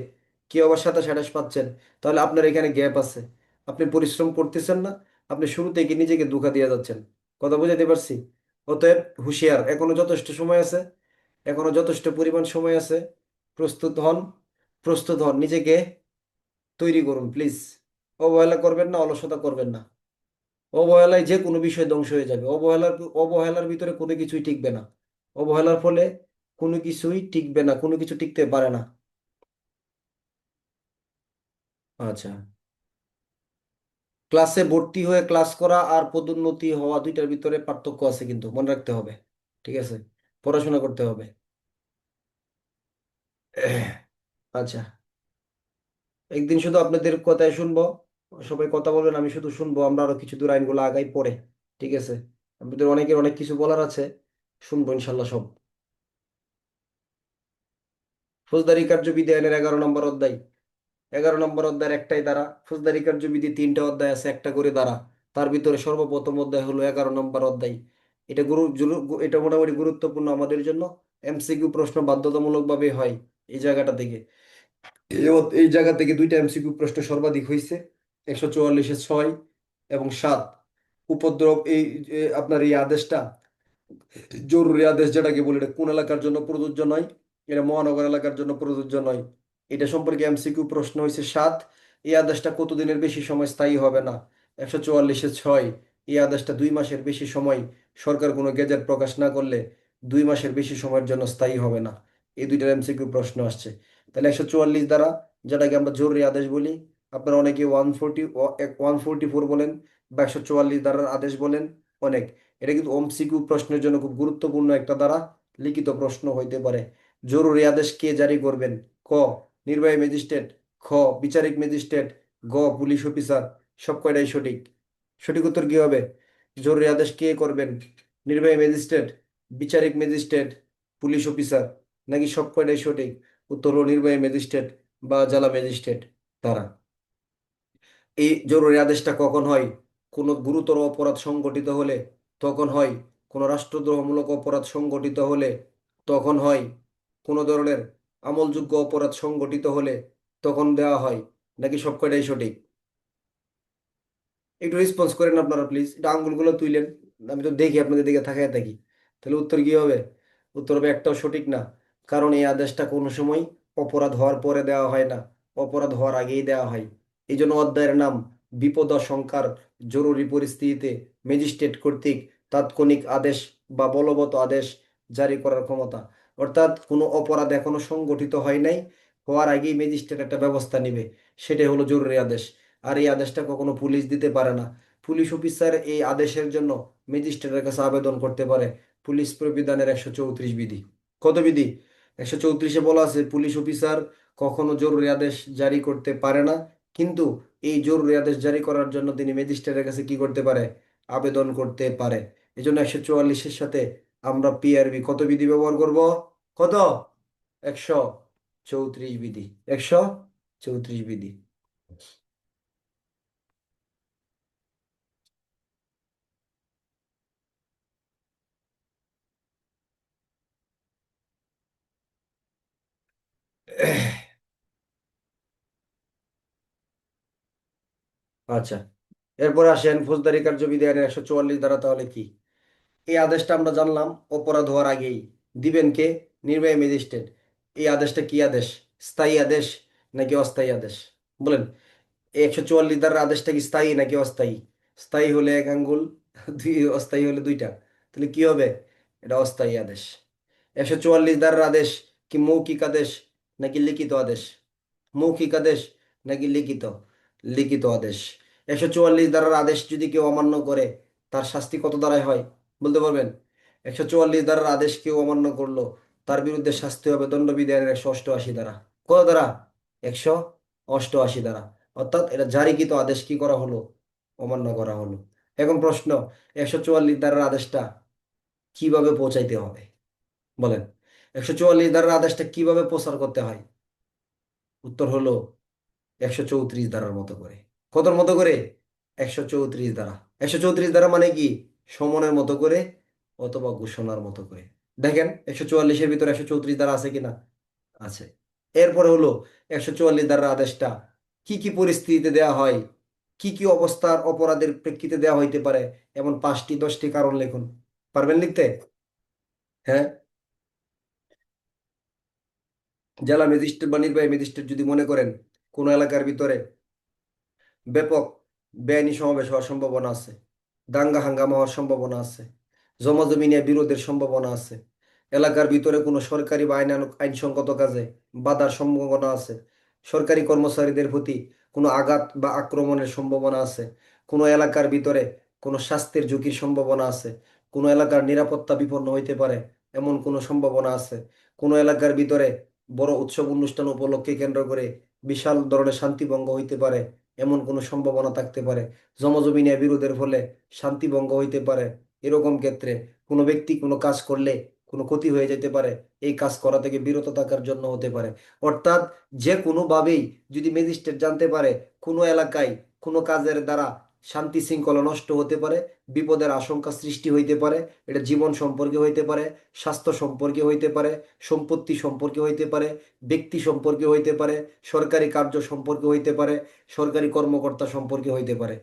কেউ আবার 27 28 পাচ্ছেন, তাহলে আপনার এখানে গ্যাপ আছে। আপনি পরিশ্রম করতেছেন না, আপনি শুরু থেকে নিজেকে ধোঁকা দিয়ে যাচ্ছেন। কথা বুঝাতে পারছি? অতএব হুঁশিয়ার, এখনো যথেষ্ট সময় আছে, এখনো যথেষ্ট পরিমাণ সময় আছে। প্রস্তুত হন, প্রস্তুত হন, নিজেকে তৈরি করুন প্লিজ। অবহেলা করবেন না, অলসতা করবেন না। অবহেলায় যে কোনো বিষয় ধ্বংস হয়ে যাবে। অবহেলার ভিতরে কোনো কিছুই টিকবে না। অবহেলার ফলে কোনো কিছুই টিকবে না, কোনো কিছু টিকতে পারে না। আচ্ছা, ক্লাসে ভর্তি হয়ে ক্লাস করা আর পদোন্নতি হওয়া দুইটার ভিতরে পার্থক্য আছে, কিন্তু মনে রাখতে হবে। ঠিক আছে, পড়াশোনা করতে হবে। আচ্ছা, একদিন শুধু আপনাদের কথাই শুনবো, সবাই কথা বলবেন, আমি শুধু শুনবো, আমরা আরো কিছু দূর আইনগুলো আগাই পড়ে। ঠিক আছে, আপনাদের অনেকের অনেক কিছু বলার আছে, শুনবো ইনশাল্লাহ সব। ফৌজদারি কার্যবিধি আইনের 11 নম্বর অধ্যায়। 11 নম্বর অধ্যায়ের একটাই ধারা। ফৌজদারি কার্যবিধি 3টা অধ্যায় আছে, একটা করে ধারা। তার ভিতরে সর্বপ্রথম অধ্যায় হলো 11 নম্বর অধ্যায়। এটা এটা মোটামুটি গুরুত্বপূর্ণ আমাদের জন্য। এমসিকিউ প্রশ্ন বাধ্যতামূলকভাবে হয় এই জায়গাটা থেকে। এই জায়গা থেকে দুইটা এমসিকিউ প্রশ্ন সর্বাধিক হয়েছে, 144-এ 6 এবং 7। উপদ্রব, এই যে আপনার এই আদেশটা, জরুরি আদেশ যেটাকে বলে, এটা কোন এলাকার জন্য প্রযোজ্য নয়, এটা মহানগর এলাকার জন্য প্রযোজ্য নয়। এটা সম্পর্কে এমসিকিউ প্রশ্ন হয়েছে 7। এই আদেশটা কতদিনের বেশি সময় স্থায়ী হবে না। 144-এ 6, এই আদেশটা 2 মাসের বেশি সময়, সরকার কোনো গেজেট প্রকাশ না করলে 2 মাসের বেশি সময়ের জন্য স্থায়ী হবে না। এই দুইটার এমসিকিউ প্রশ্ন আসছে। তাহলে 144 দ্বারা, যেটাকে আমরা জরুরি আদেশ বলি, আপনারা অনেকে 144 বলেন বা 144 দ্বারার আদেশ বলেন অনেক। এটা কিন্তু এমসিকিউ প্রশ্নের জন্য খুব গুরুত্বপূর্ণ একটা দ্বারা, লিখিত প্রশ্ন হইতে পারে। জরুরি আদেশ কে জারি করবেন? ক, নির্বাহী ম্যাজিস্ট্রেট। খ, বিচারিক ম্যাজিস্ট্রেট। গ, পুলিশ অফিসার। সব কয়টাই সঠিক। সঠিক উত্তর কি হবে? জরুরি আদেশ কে করবেন? নির্বাহী ম্যাজিস্ট্রেট, বিচারিক ম্যাজিস্ট্রেট, পুলিশ অফিসার, নাকি সব কয়টাই সঠিক? উত্তর হলো নির্বাহী ম্যাজিস্ট্রেট বা জেলা ম্যাজিস্ট্রেট তারা। এই জরুরি আদেশটা কখন হয়? কোনো গুরুতর অপরাধ সংঘটিত হলে তখন হয়। কোনো রাষ্ট্রদ্রোহমূলক অপরাধ সংঘটিত হলে তখন হয়। কোনো ধরনের আমলযোগ্য অপরাধ সংঘটিত হলে তখন দেওয়া হয়, নাকি সব কয়টাই সঠিক? একটু রেসপন্স করেন আপনারা প্লিজ, এটা আঙ্গুলগুলো তুইলেন। আমি তো দেখি আপনাদের দিকে তাকায় থাকি। তাহলে উত্তর কি হবে? উত্তর হবে একটাও সঠিক না। কারণ এই আদেশটা কোনো সময় অপরাধ হওয়ার পরে দেওয়া হয় না, অপরাধ হওয়ার আগেই দেওয়া হয়। এই জন্য অধ্যায়ের নাম বিপদাশঙ্কার জরুরি পরিস্থিতিতে ম্যাজিস্ট্রেট কর্তৃক তাৎক্ষণিক আদেশ বা বলবৎ আদেশ জারি করার ক্ষমতা। অর্থাৎ কোনো অপরাধ এখনো সংগঠিত হয় নাই, হওয়ার আগেই ম্যাজিস্ট্রেট একটা ব্যবস্থা নেবে, সেটাই হলো জরুরি আদেশ। আর এই আদেশটা কখনো পুলিশ দিতে পারে না। পুলিশ অফিসার এই আদেশের জন্য ম্যাজিস্ট্রেটের কাছে আবেদন করতে পারে পুলিশ প্রবিধানের 134 বিধি। কত বিধি? 134-এ বলা আছে পুলিশ অফিসার কখনো জরুরি আদেশ জারি করতে পারে না, কিন্তু এই জরুরি আদেশ জারি করার জন্য তিনি ম্যাজিস্ট্রেটের কাছে কি করতে পারে? আবেদন করতে পারে। এই জন্য 144-এর সাথে আমরা পিআরবি কত বিধি ব্যবহার করব? কত? 134 বিধি। 134 বিধি। আচ্ছা, এরপরে আসেন ফৌজদারি কার্যবিধি আইনের 144 ধারা, তাহলে কি? এই আদেশটা আমরা জানলাম অপরাধ হওয়ার আগেই দিবেন কে? নির্বাহী ম্যাজিস্ট্রেট। এই আদেশটা কি আদেশ? স্থায়ী আদেশ নাকি অস্থায়ী আদেশ? বলেন। এই 144 ধারার আদেশটা কি স্থায়ী নাকি অস্থায়ী? স্থায়ী হলে 1 আঙ্গুল, অস্থায়ী হলে 2টা। তাহলে কি হবে? এটা অস্থায়ী আদেশ। 144 ধারার আদেশ কি মৌখিক আদেশ নাকি লিখিত আদেশ? মৌখিক আদেশ নাকি লিখিত? লিখিত আদেশ। 144 ধারার আদেশ যদি কেউ অমান্য করে তার শাস্তি কত ধারায় হয় বলতে পারবেন? 144 ধারার আদেশ কেউ অমান্য করলো, তার বিরুদ্ধে শাস্তি হবে দণ্ডবিধি আইনের 188 ধারা। কত ধারা? 188 ধারা। অর্থাৎ এটা জারিকৃত আদেশ কি করা হলো? অমান্য করা হলো। এখন প্রশ্ন, 144 ধারার আদেশটা কিভাবে পৌঁছাইতে হবে বলেন? 144 ধারার আদেশটা কিভাবে প্রচার করতে হয়? উত্তর হলো 134 ধারার মতো করে। কতর মতো করে? 134 ধারা। 134 ধারা মানে কি? সমনের মতো করে অথবা ঘোষণার মতো করে। দেখেন 144-এর ভিতরে 134 ধারা আছে কিনা? আছে। এরপরে হলো 144 ধারার আদেশটা কি কি পরিস্থিতিতে দেয়া হয়, কি কি অবস্থার অপরাধের প্রেক্ষিতে দেওয়া হইতে পারে, এমন 5টি 10টি কারণ লিখুন। পারবেন লিখতে? হ্যাঁ। জেলা ম্যাজিস্ট্রেট বা নির্বাহী ম্যাজিস্ট্রেট যদি মনে করেন কোনো এলাকার ভিতরে ব্যাপক বেআইনি সমাবেশ হওয়ার সম্ভাবনা আছে, দাঙ্গা হাঙ্গামা হওয়ার সম্ভাবনা আছে, জমাজমি নিয়ে বিরোধের সম্ভাবনা আছে, এলাকার ভিতরে কোনো সরকারি বা আইনসঙ্গত কাজে বাধার সম্ভাবনা আছে, সরকারি কর্মচারীদের প্রতি কোনো আঘাত বা আক্রমণের সম্ভাবনা আছে, কোনো এলাকার ভিতরে কোনো স্বাস্থ্যের ঝুঁকির সম্ভাবনা আছে, কোনো এলাকার নিরাপত্তা বিপন্ন হইতে পারে এমন কোনো সম্ভাবনা আছে, কোনো এলাকার ভিতরে বড় উৎসব অনুষ্ঠান উপলক্ষে কেন্দ্র করে বিশাল ধরনের শান্তিভঙ্গ হইতে পারে এমন কোনো সম্ভাবনা থাকতে পারে, জমজমি নিয়ে বিরোধের ফলে শান্তি ভঙ্গ হইতে পারে, এরকম ক্ষেত্রে কোনো ব্যক্তি কোনো কাজ করলে কোনো ক্ষতি হয়ে যেতে পারে, এই কাজ করা থেকে বিরত থাকার জন্য হতে পারে। অর্থাৎ যে কোনোভাবেই যদি ম্যাজিস্ট্রেট জানতে পারে কোনো এলাকায় কোনো কাজের দ্বারা শান্তি শৃঙ্খলা নষ্ট হতে পারে, বিপদের আশঙ্কা সৃষ্টি হইতে পারে, এটা জীবন সম্পর্কে হইতে পারে, স্বাস্থ্য সম্পর্কে হইতে পারে, সম্পত্তি সম্পর্কে হইতে পারে, ব্যক্তি সম্পর্কে হইতে পারে, সরকারি কার্য সম্পর্কে হইতে পারে, সরকারি কর্মকর্তা সম্পর্কে হইতে পারে,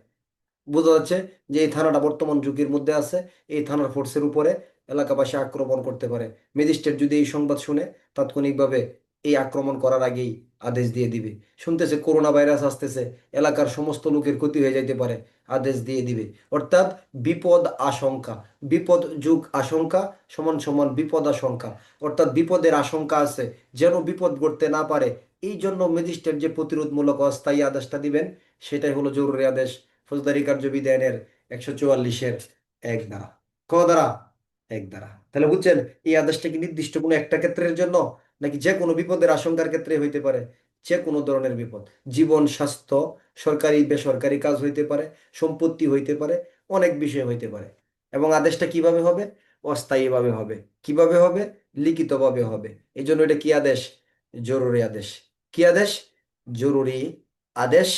বোঝা যাচ্ছে যে এই থানাটা বর্তমান ঝুঁকির মধ্যে আছে, এই থানার ফোর্সের উপরে এলাকাবাসী আক্রমণ করতে পারে। ম্যাজিস্ট্রেট যদি এই সংবাদ শুনে তাৎক্ষণিকভাবে এই আক্রমণ করার আগেই আদেশ দিয়ে দিবে। শুনতেছে করোনা ভাইরাস আসতেছে, এলাকার সমস্ত লোকের ক্ষতি হয়ে যেতে পারে, আদেশ দিয়ে দিবে। অর্থাৎ বিপদ আশঙ্কা, বিপদ যুগ আশঙ্কা সমান সমান বিপদ আশঙ্কা। অর্থাৎ বিপদের আশঙ্কা আছে, যেন বিপদ ঘটতে না পারে, এই জন্য ম্যাজিস্ট্রেট যে প্রতিরোধমূলক অস্থায়ী আদেশটা দিবেন সেটাই হলো জরুরি আদেশ, ফৌজদারি কার্যবিধি আইনের 144-এর 1 ধারা। ক ধারা? 1 ধারা। তাহলে বুঝছেন এই আদেশটা কি নির্দিষ্ট কোনো একটা ক্ষেত্রের জন্য নাকি যে কোনো বিপদের আশঙ্কার ক্ষেত্রে হইতে পারে? যে কোনো ধরনের বিপদ, জীবন স্বাস্থ্য, সরকারি বেসরকারি কাজ হইতে পারে, সম্পত্তি হইতে পারে, অনেক বিষয় হইতে পারে। এবং আদেশটা কিভাবে হবে? অস্থায়ীভাবে হবে। কিভাবে হবে? লিখিতভাবে হবে। এই জন্য এটা কি আদেশ? জরুরি আদেশ। কি আদেশ? জরুরি আদেশ।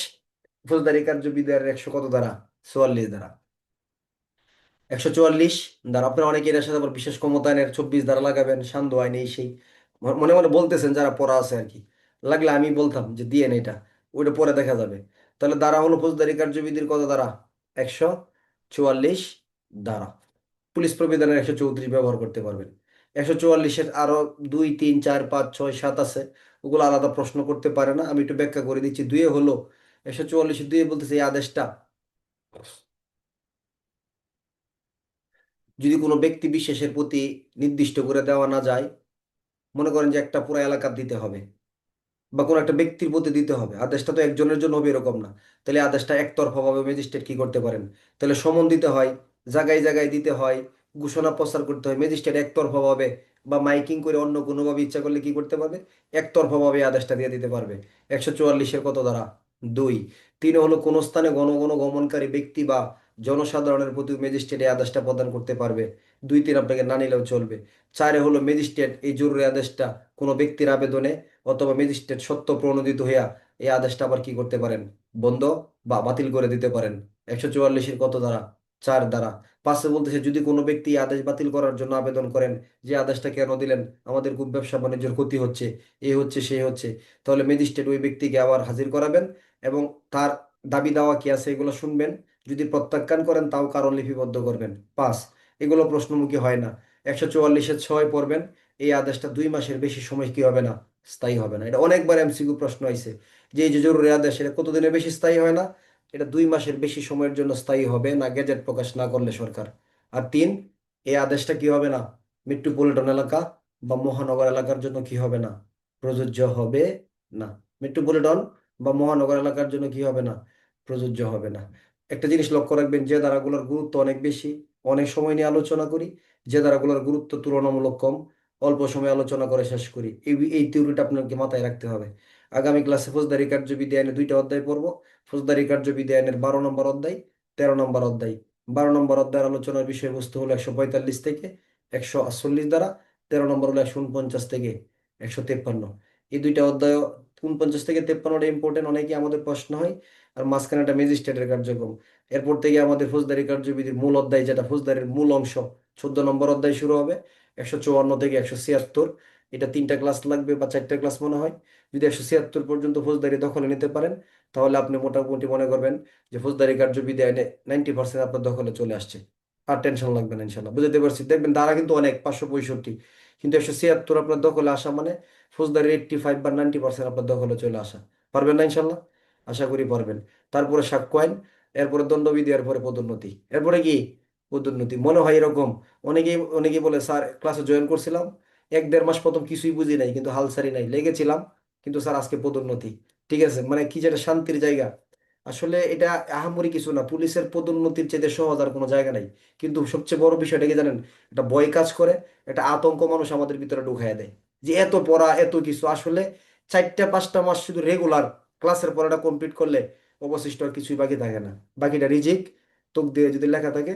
ফৌজদারি কার্যবিধির 100 কত ধারা? 44 ধারা। 144 ধারা। আপনারা অনেকে এর সাথে আবার বিশেষ ক্ষমতায়নের 24 ধারা লাগাবেন, সান্ধ্য আইন এই সেই মনে মনে বলতেছেন যারা পড়া আছে আর কি। লাগলে আমি বলতাম যে দিয়েন এটা, ওইটা পরে দেখা যাবে। তাহলে ধারা হলো ফৌজদারি কার্যবিধির কত ধারা? 144 ধারা। পুলিশ প্রবিধানের 134 ব্যবহার করতে পারবেন। 144-এর আরো 2, 3, 4, 5, 6, 7 আছে, ওগুলো আলাদা প্রশ্ন করতে পারে না, আমি একটু ব্যাখ্যা করে দিচ্ছি। দুয়ে হলো 144-এর 2 বলতেছে এই আদেশটা যদি কোনো ব্যক্তি বিশেষের প্রতি নির্দিষ্ট করে দেওয়া না যায়, মনে করেন যে একটা পুরো এলাকা দিতে হবে বা কোনো একটা ব্যক্তির প্রতি দিতে হবে, আদেশটা তো একজনের জন্য হবে এরকম না, তাহলে আদেশটা একতরফাভাবে ম্যাজিস্ট্রেট কি করতে পারেন? তাহলে সমন দিতে হয়, জায়গায় জায়গায় দিতে হয়, ঘোষণা প্রচার করতে হয়, ম্যাজিস্ট্রেট একতরফাভাবে বা মাইকিং করে অন্য কোনোভাবে ইচ্ছা করলে কি করতে পারবে? একতরফাভাবে আদেশটা দিয়ে দিতে পারবে। 144-এর কত ধারা? 2। 3 হলো কোন স্থানে গণ গমনকারী ব্যক্তি বা জনসাধারণের প্রতি ম্যাজিস্ট্রেট এই আদেশটা প্রদান করতে পারবে। 2, 3 আপনাকে না নিলেও চলবে। 4 হলো ম্যাজিস্ট্রেট এই জরুরি আদেশটা কোনো ব্যক্তির আবেদনে অথবা ম্যাজিস্ট্রেট সত্য প্রণোদিত হইয়া এই আদেশটা আবার কি করতে পারেন? বন্ধ বা বাতিল করে দিতে পারেন। 144-এর কত দ্বারা? 4 দ্বারা। 5-এ বলতেছে যদি কোনো ব্যক্তি এই আদেশ বাতিল করার জন্য আবেদন করেন, যে আদেশটা কেন দিলেন, আমাদের খুব ব্যবসা বাণিজ্যের ক্ষতি হচ্ছে, এই হচ্ছে সেই হচ্ছে, তাহলে ম্যাজিস্ট্রেট ওই ব্যক্তিকে আবার হাজির করাবেন এবং তার দাবি দাওয়া কি আছে এগুলো শুনবেন। যদি প্রত্যাখ্যান করেন তাও কারণ লিপিবদ্ধ করবেন। 5, এগুলো প্রশ্নমুখী হয় না। 144-এর 6 পড়বেন, এই আদেশটা 2 মাসের বেশি সময় কি হবে না? স্থায়ী হবে না। এটা অনেকবার এমসিকিউ প্রশ্ন হয়েছে যে এই যে জরুরি আদেশ এটা কতদিনের বেশি স্থায়ী হয় না? এটা 2 মাসের বেশি সময়ের জন্য স্থায়ী হবে না গেজেট প্রকাশ না করলে সরকার। আর 3, এই আদেশটা কি হবে না? মেট্রোপলিটন এলাকা বা মহানগর এলাকার জন্য কি হবে না? প্রযোজ্য হবে না। মেট্রোপলিটন বা মহানগর এলাকার জন্য কি হবে না, প্রযোজ্য হবে না। একটা জিনিস লক্ষ্য রাখবেন, যে ধারাগুলোর গুরুত্ব অনেক বেশি, অনেক সময় নিয়ে আলোচনা করি, যে ধারাগুলোর গুরুত্ব তুলনামূলক কম, অল্প সময় আলোচনা করে শেষ করি। এই থিওরিটা আপনাকে মাথায় রাখতে হবে। আগামী ক্লাসে ফৌজদারি কার্যবিধি আইনের 2টা অধ্যায় পড়ব। ফৌজদারি কার্যবিধি আইনের 12 নম্বর অধ্যায়, 13 নম্বর অধ্যায়। 12 নম্বর অধ্যায়ের আলোচনার বিষয়বস্তু হলো 145 থেকে 148 দ্বারা, 13 নম্বর হলো 149 থেকে 153। এই 2টা অধ্যায় 49 থেকে 53টা ইম্পর্টেন্ট, অনেকে আমাদের প্রশ্ন হয়। আর মাঝখানে একটা ম্যাজিস্ট্রেটের কার্যক্রম। এরপর থেকে আমাদের ফৌজদারি কার্যবিধির মূল অধ্যায়, যেটা ফৌজদারির মূল অংশ, 14 নম্বর অধ্যায় শুরু হবে 154 থেকে 176। এটা 3টা ক্লাস লাগবে বা 4টা ক্লাস মনে হয়। যদি 176 পর্যন্ত ফৌজদারি দখলে নিতে পারেন, তাহলে আপনি মোটামুটি মনে করবেন যে ফৌজদারি কার্যবিধি আইনে 90% আপনার দখলে চলে আসছে। আর টেনশন লাগবে না ইনশাল্লাহ, বুঝতে পারছি। দেখবেন ধারা কিন্তু অনেক, 565, কিন্তু 176 আপনার দখলে আসা মানে ফৌজদারি 85 বা 90% আপনার দখলে চলে আসা। পারবেন না ইনশাল্লাহ? আশা করি পারবেন। তারপরে সাক্ষ্য আইন, এরপরে দণ্ডবিধি, এরপরে পদোন্নতি। এরপরে কি? পদোন্নতি। মনে হয় এরকম, অনেকেই অনেকেই বলে স্যার ক্লাসে জয়েন করছিলাম, 1-1.5 মাস প্রথম কিছুই বুঝি নাই, কিন্তু হাল ছাড়ি নাই, লেগেছিলাম, কিন্তু স্যার আজকে পদোন্নতি। ঠিক আছে, মানে কি যেটা শান্তির জায়গা। আসলে এটা আহামরি কিছু না, পুলিশের পদোন্নতির চেয়ে সহজ আর কোনো জায়গা নাই। কিন্তু সবচেয়ে বড় বিষয়টা কি জানেন? এটা ভয় কাজ করে, এটা আতঙ্ক মানুষ আমাদের ভিতরে ঢুকাইয়া দেয়, যে এত পড়া এত কিছু। আসলে 4-5টা মাস শুধু রেগুলার ক্লাসের পড়াটা কমপ্লিট করলে অবশিষ্ট আর কিছুই বাকি থাকে না। বাকিটা রিজিক, তোক দিয়ে যদি লেখা থাকে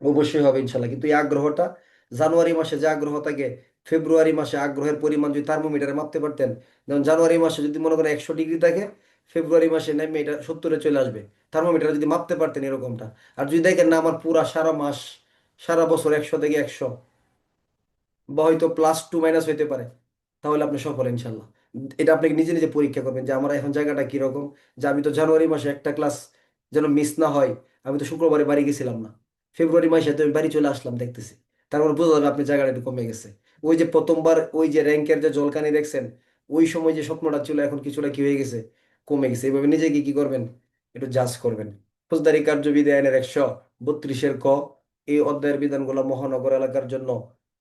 অবশ্যই হবে ইনশাল্লাহ। কিন্তু এই আগ্রহটা, জানুয়ারি মাসে যে আগ্রহ থাকে, ফেব্রুয়ারি মাসে আগ্রহের পরিমাণ যদি থার্মোমিটারে মাপতে পারতেন, যেমন জানুয়ারি মাসে যদি মনে করেন 100 ডিগ্রি থাকে, ফেব্রুয়ারি মাসে নেমে এটা 70-এ চলে আসবে। থার্মোমিটারে যদি মাপতে পারতেন এরকমটা। আর যদি দেখেন না আমার পুরা সারা মাস, সারা বছর 100 থেকে 100, বা হয়তো +2 - হইতে পারে, তাহলে আপনি সফল ইনশাল্লাহ। এটা আপনি নিজে নিজে পরীক্ষা করবেন যে আমার এখন জায়গাটা কিরকম। যে আমি তো জানুয়ারি মাসে একটা ক্লাস যেন মিস না হয়, আমি তো শুক্রবারে বাড়ি গেছিলাম না, ফেব্রুয়ারি মাসে তো আমি বাড়ি চলে আসলাম দেখতেছি, তারপর বোঝা যাবে আপনি জায়গাটা একটু কমে গেছে। ওই যে প্রথমবার ওই যে র্যাঙ্কের যে জলকানি দেখছেন, ওই সময় যে স্বপ্নটা ছিল এখন কিছুটা কি হয়ে গেছে, কমে গেছে। এইভাবে নিজেকে কি করবেন, একটু জাজ করবেন। ফৌজদারি কার্যবিধি আইনের 132-এর ক, এই অধ্যায়ের বিধানগুলো মহানগর এলাকার জন্য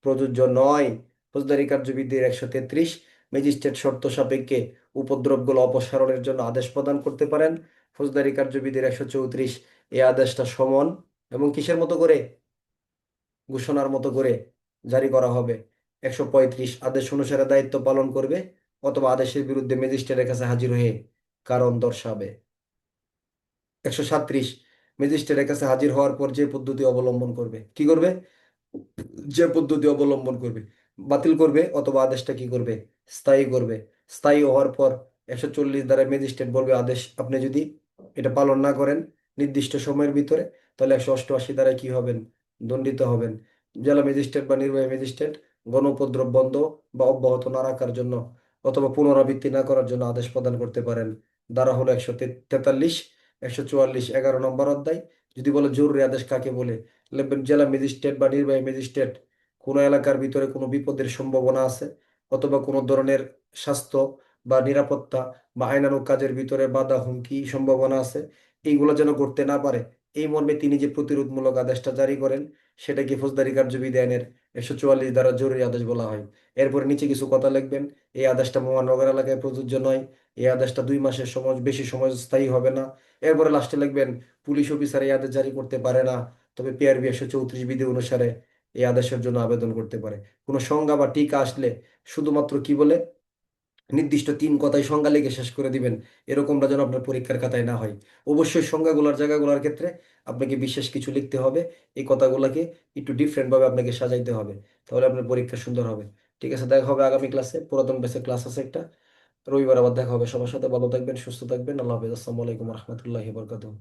প্রযোজ্য নয়। ফৌজদারি কার্যবিধির 133, ম্যাজিস্ট্রেট শর্ত সাপেক্ষে উপদ্রবগুলো অপসারণের জন্য আদেশ প্রদান করতে পারেন। ফৌজদারি কার্যবিধির 134, এই আদেশটা সমন এবং কিসের মতো করে, ঘোষণার মতো করে জারি করা হবে। 135, আদেশ অনুসারে দায়িত্ব পালন করবে অথবা আদেশের বিরুদ্ধে ম্যাজিস্ট্রেটের কাছে হাজির হয়ে কারণ দর্শাবে। 137, ম্যাজিস্ট্রেটের কাছে হাজির হওয়ার পর যে পদ্ধতি অবলম্বন করবে, কি করবে, যে পদ্ধতি অবলম্বন করবে, বাতিল করবে অথবা আদেশটা কি করবে, স্থায়ী করবে। স্থায়ী হওয়ার পর 140 দ্বারা ম্যাজিস্ট্রেট বলবে আদেশ আপনি যদি এটা পালন না করেন নির্দিষ্ট সময়ের ভিতরে, তাহলে 188 দ্বারা কি হবেন, দণ্ডিত হবেন। জেলা ম্যাজিস্ট্রেট বা নির্বাহী ম্যাজিস্ট্রেট গণউপদ্রব বন্ধ বা অব্যাহত না রাখার জন্য অথবা পুনরাবৃত্তি না করার জন্য আদেশ প্রদান করতে পারেন। দ্বারা হলো 143, 144, 11 নম্বর অধ্যায়। যদি বলে জরুরি আদেশ কাকে বলে, লিখবেন জেলা ম্যাজিস্ট্রেট বা নির্বাহী ম্যাজিস্ট্রেট কোনো এলাকার ভিতরে কোনো বিপদের সম্ভাবনা আছে অথবা কোনো ধরনের স্বাস্থ্য বা নিরাপত্তা বা আইনানুগ কাজের ভিতরে বাধা হুমকি সম্ভাবনা আছে, এইগুলো যেন করতে না পারে, এই মর্মে তিনি যে প্রতিরোধমূলক আদেশটা জারি করেন, সেটাকে ফৌজদারি কার্যবিধি আইনের 144 দ্বারা জরুরি আদেশ বলা হয়। এরপরে নিচে কিছু কথা লিখবেন। এই আদেশটা মহানগর এলাকায় প্রযোজ্য নয়। এই আদেশটা 2 মাসের সময় বেশি সময় স্থায়ী হবে না। এরপরে লাস্টে লিখবেন পুলিশ অফিসার এই আদেশ জারি করতে পারে না, তবে পিআরবি 134 বিধি অনুসারে এই আদেশের জন্য আবেদন করতে পারে। কোনো সংজ্ঞা বা টিকা আসলে শুধুমাত্র কি বলে, নির্দিষ্ট 3 কথায় সংজ্ঞা লিখে শেষ করে দিবেন, এরকমটা যেন আপনার পরীক্ষার খাতায় না হয়। অবশ্যই সংজ্ঞাগুলোর জায়গাগুলোর ক্ষেত্রে আপনাকে বিশেষ কিছু লিখতে হবে, এই কথাগুলোকে একটু ডিফারেন্ট ভাবে আপনাকে সাজাইতে হবে, তাহলে আপনার পরীক্ষা সুন্দর হবে। ঠিক আছে, দেখা হবে আগামী ক্লাসে, পুরাতন বেসে ক্লাস আছে একটা, রবিবার আবার দেখা হবে। সবার সাথে ভালো থাকবেন, সুস্থ থাকবেন। আল্লাহ হাফেজ, আসসালামু আলাইকুম রহমতুল্লাহি বরকাতুহ।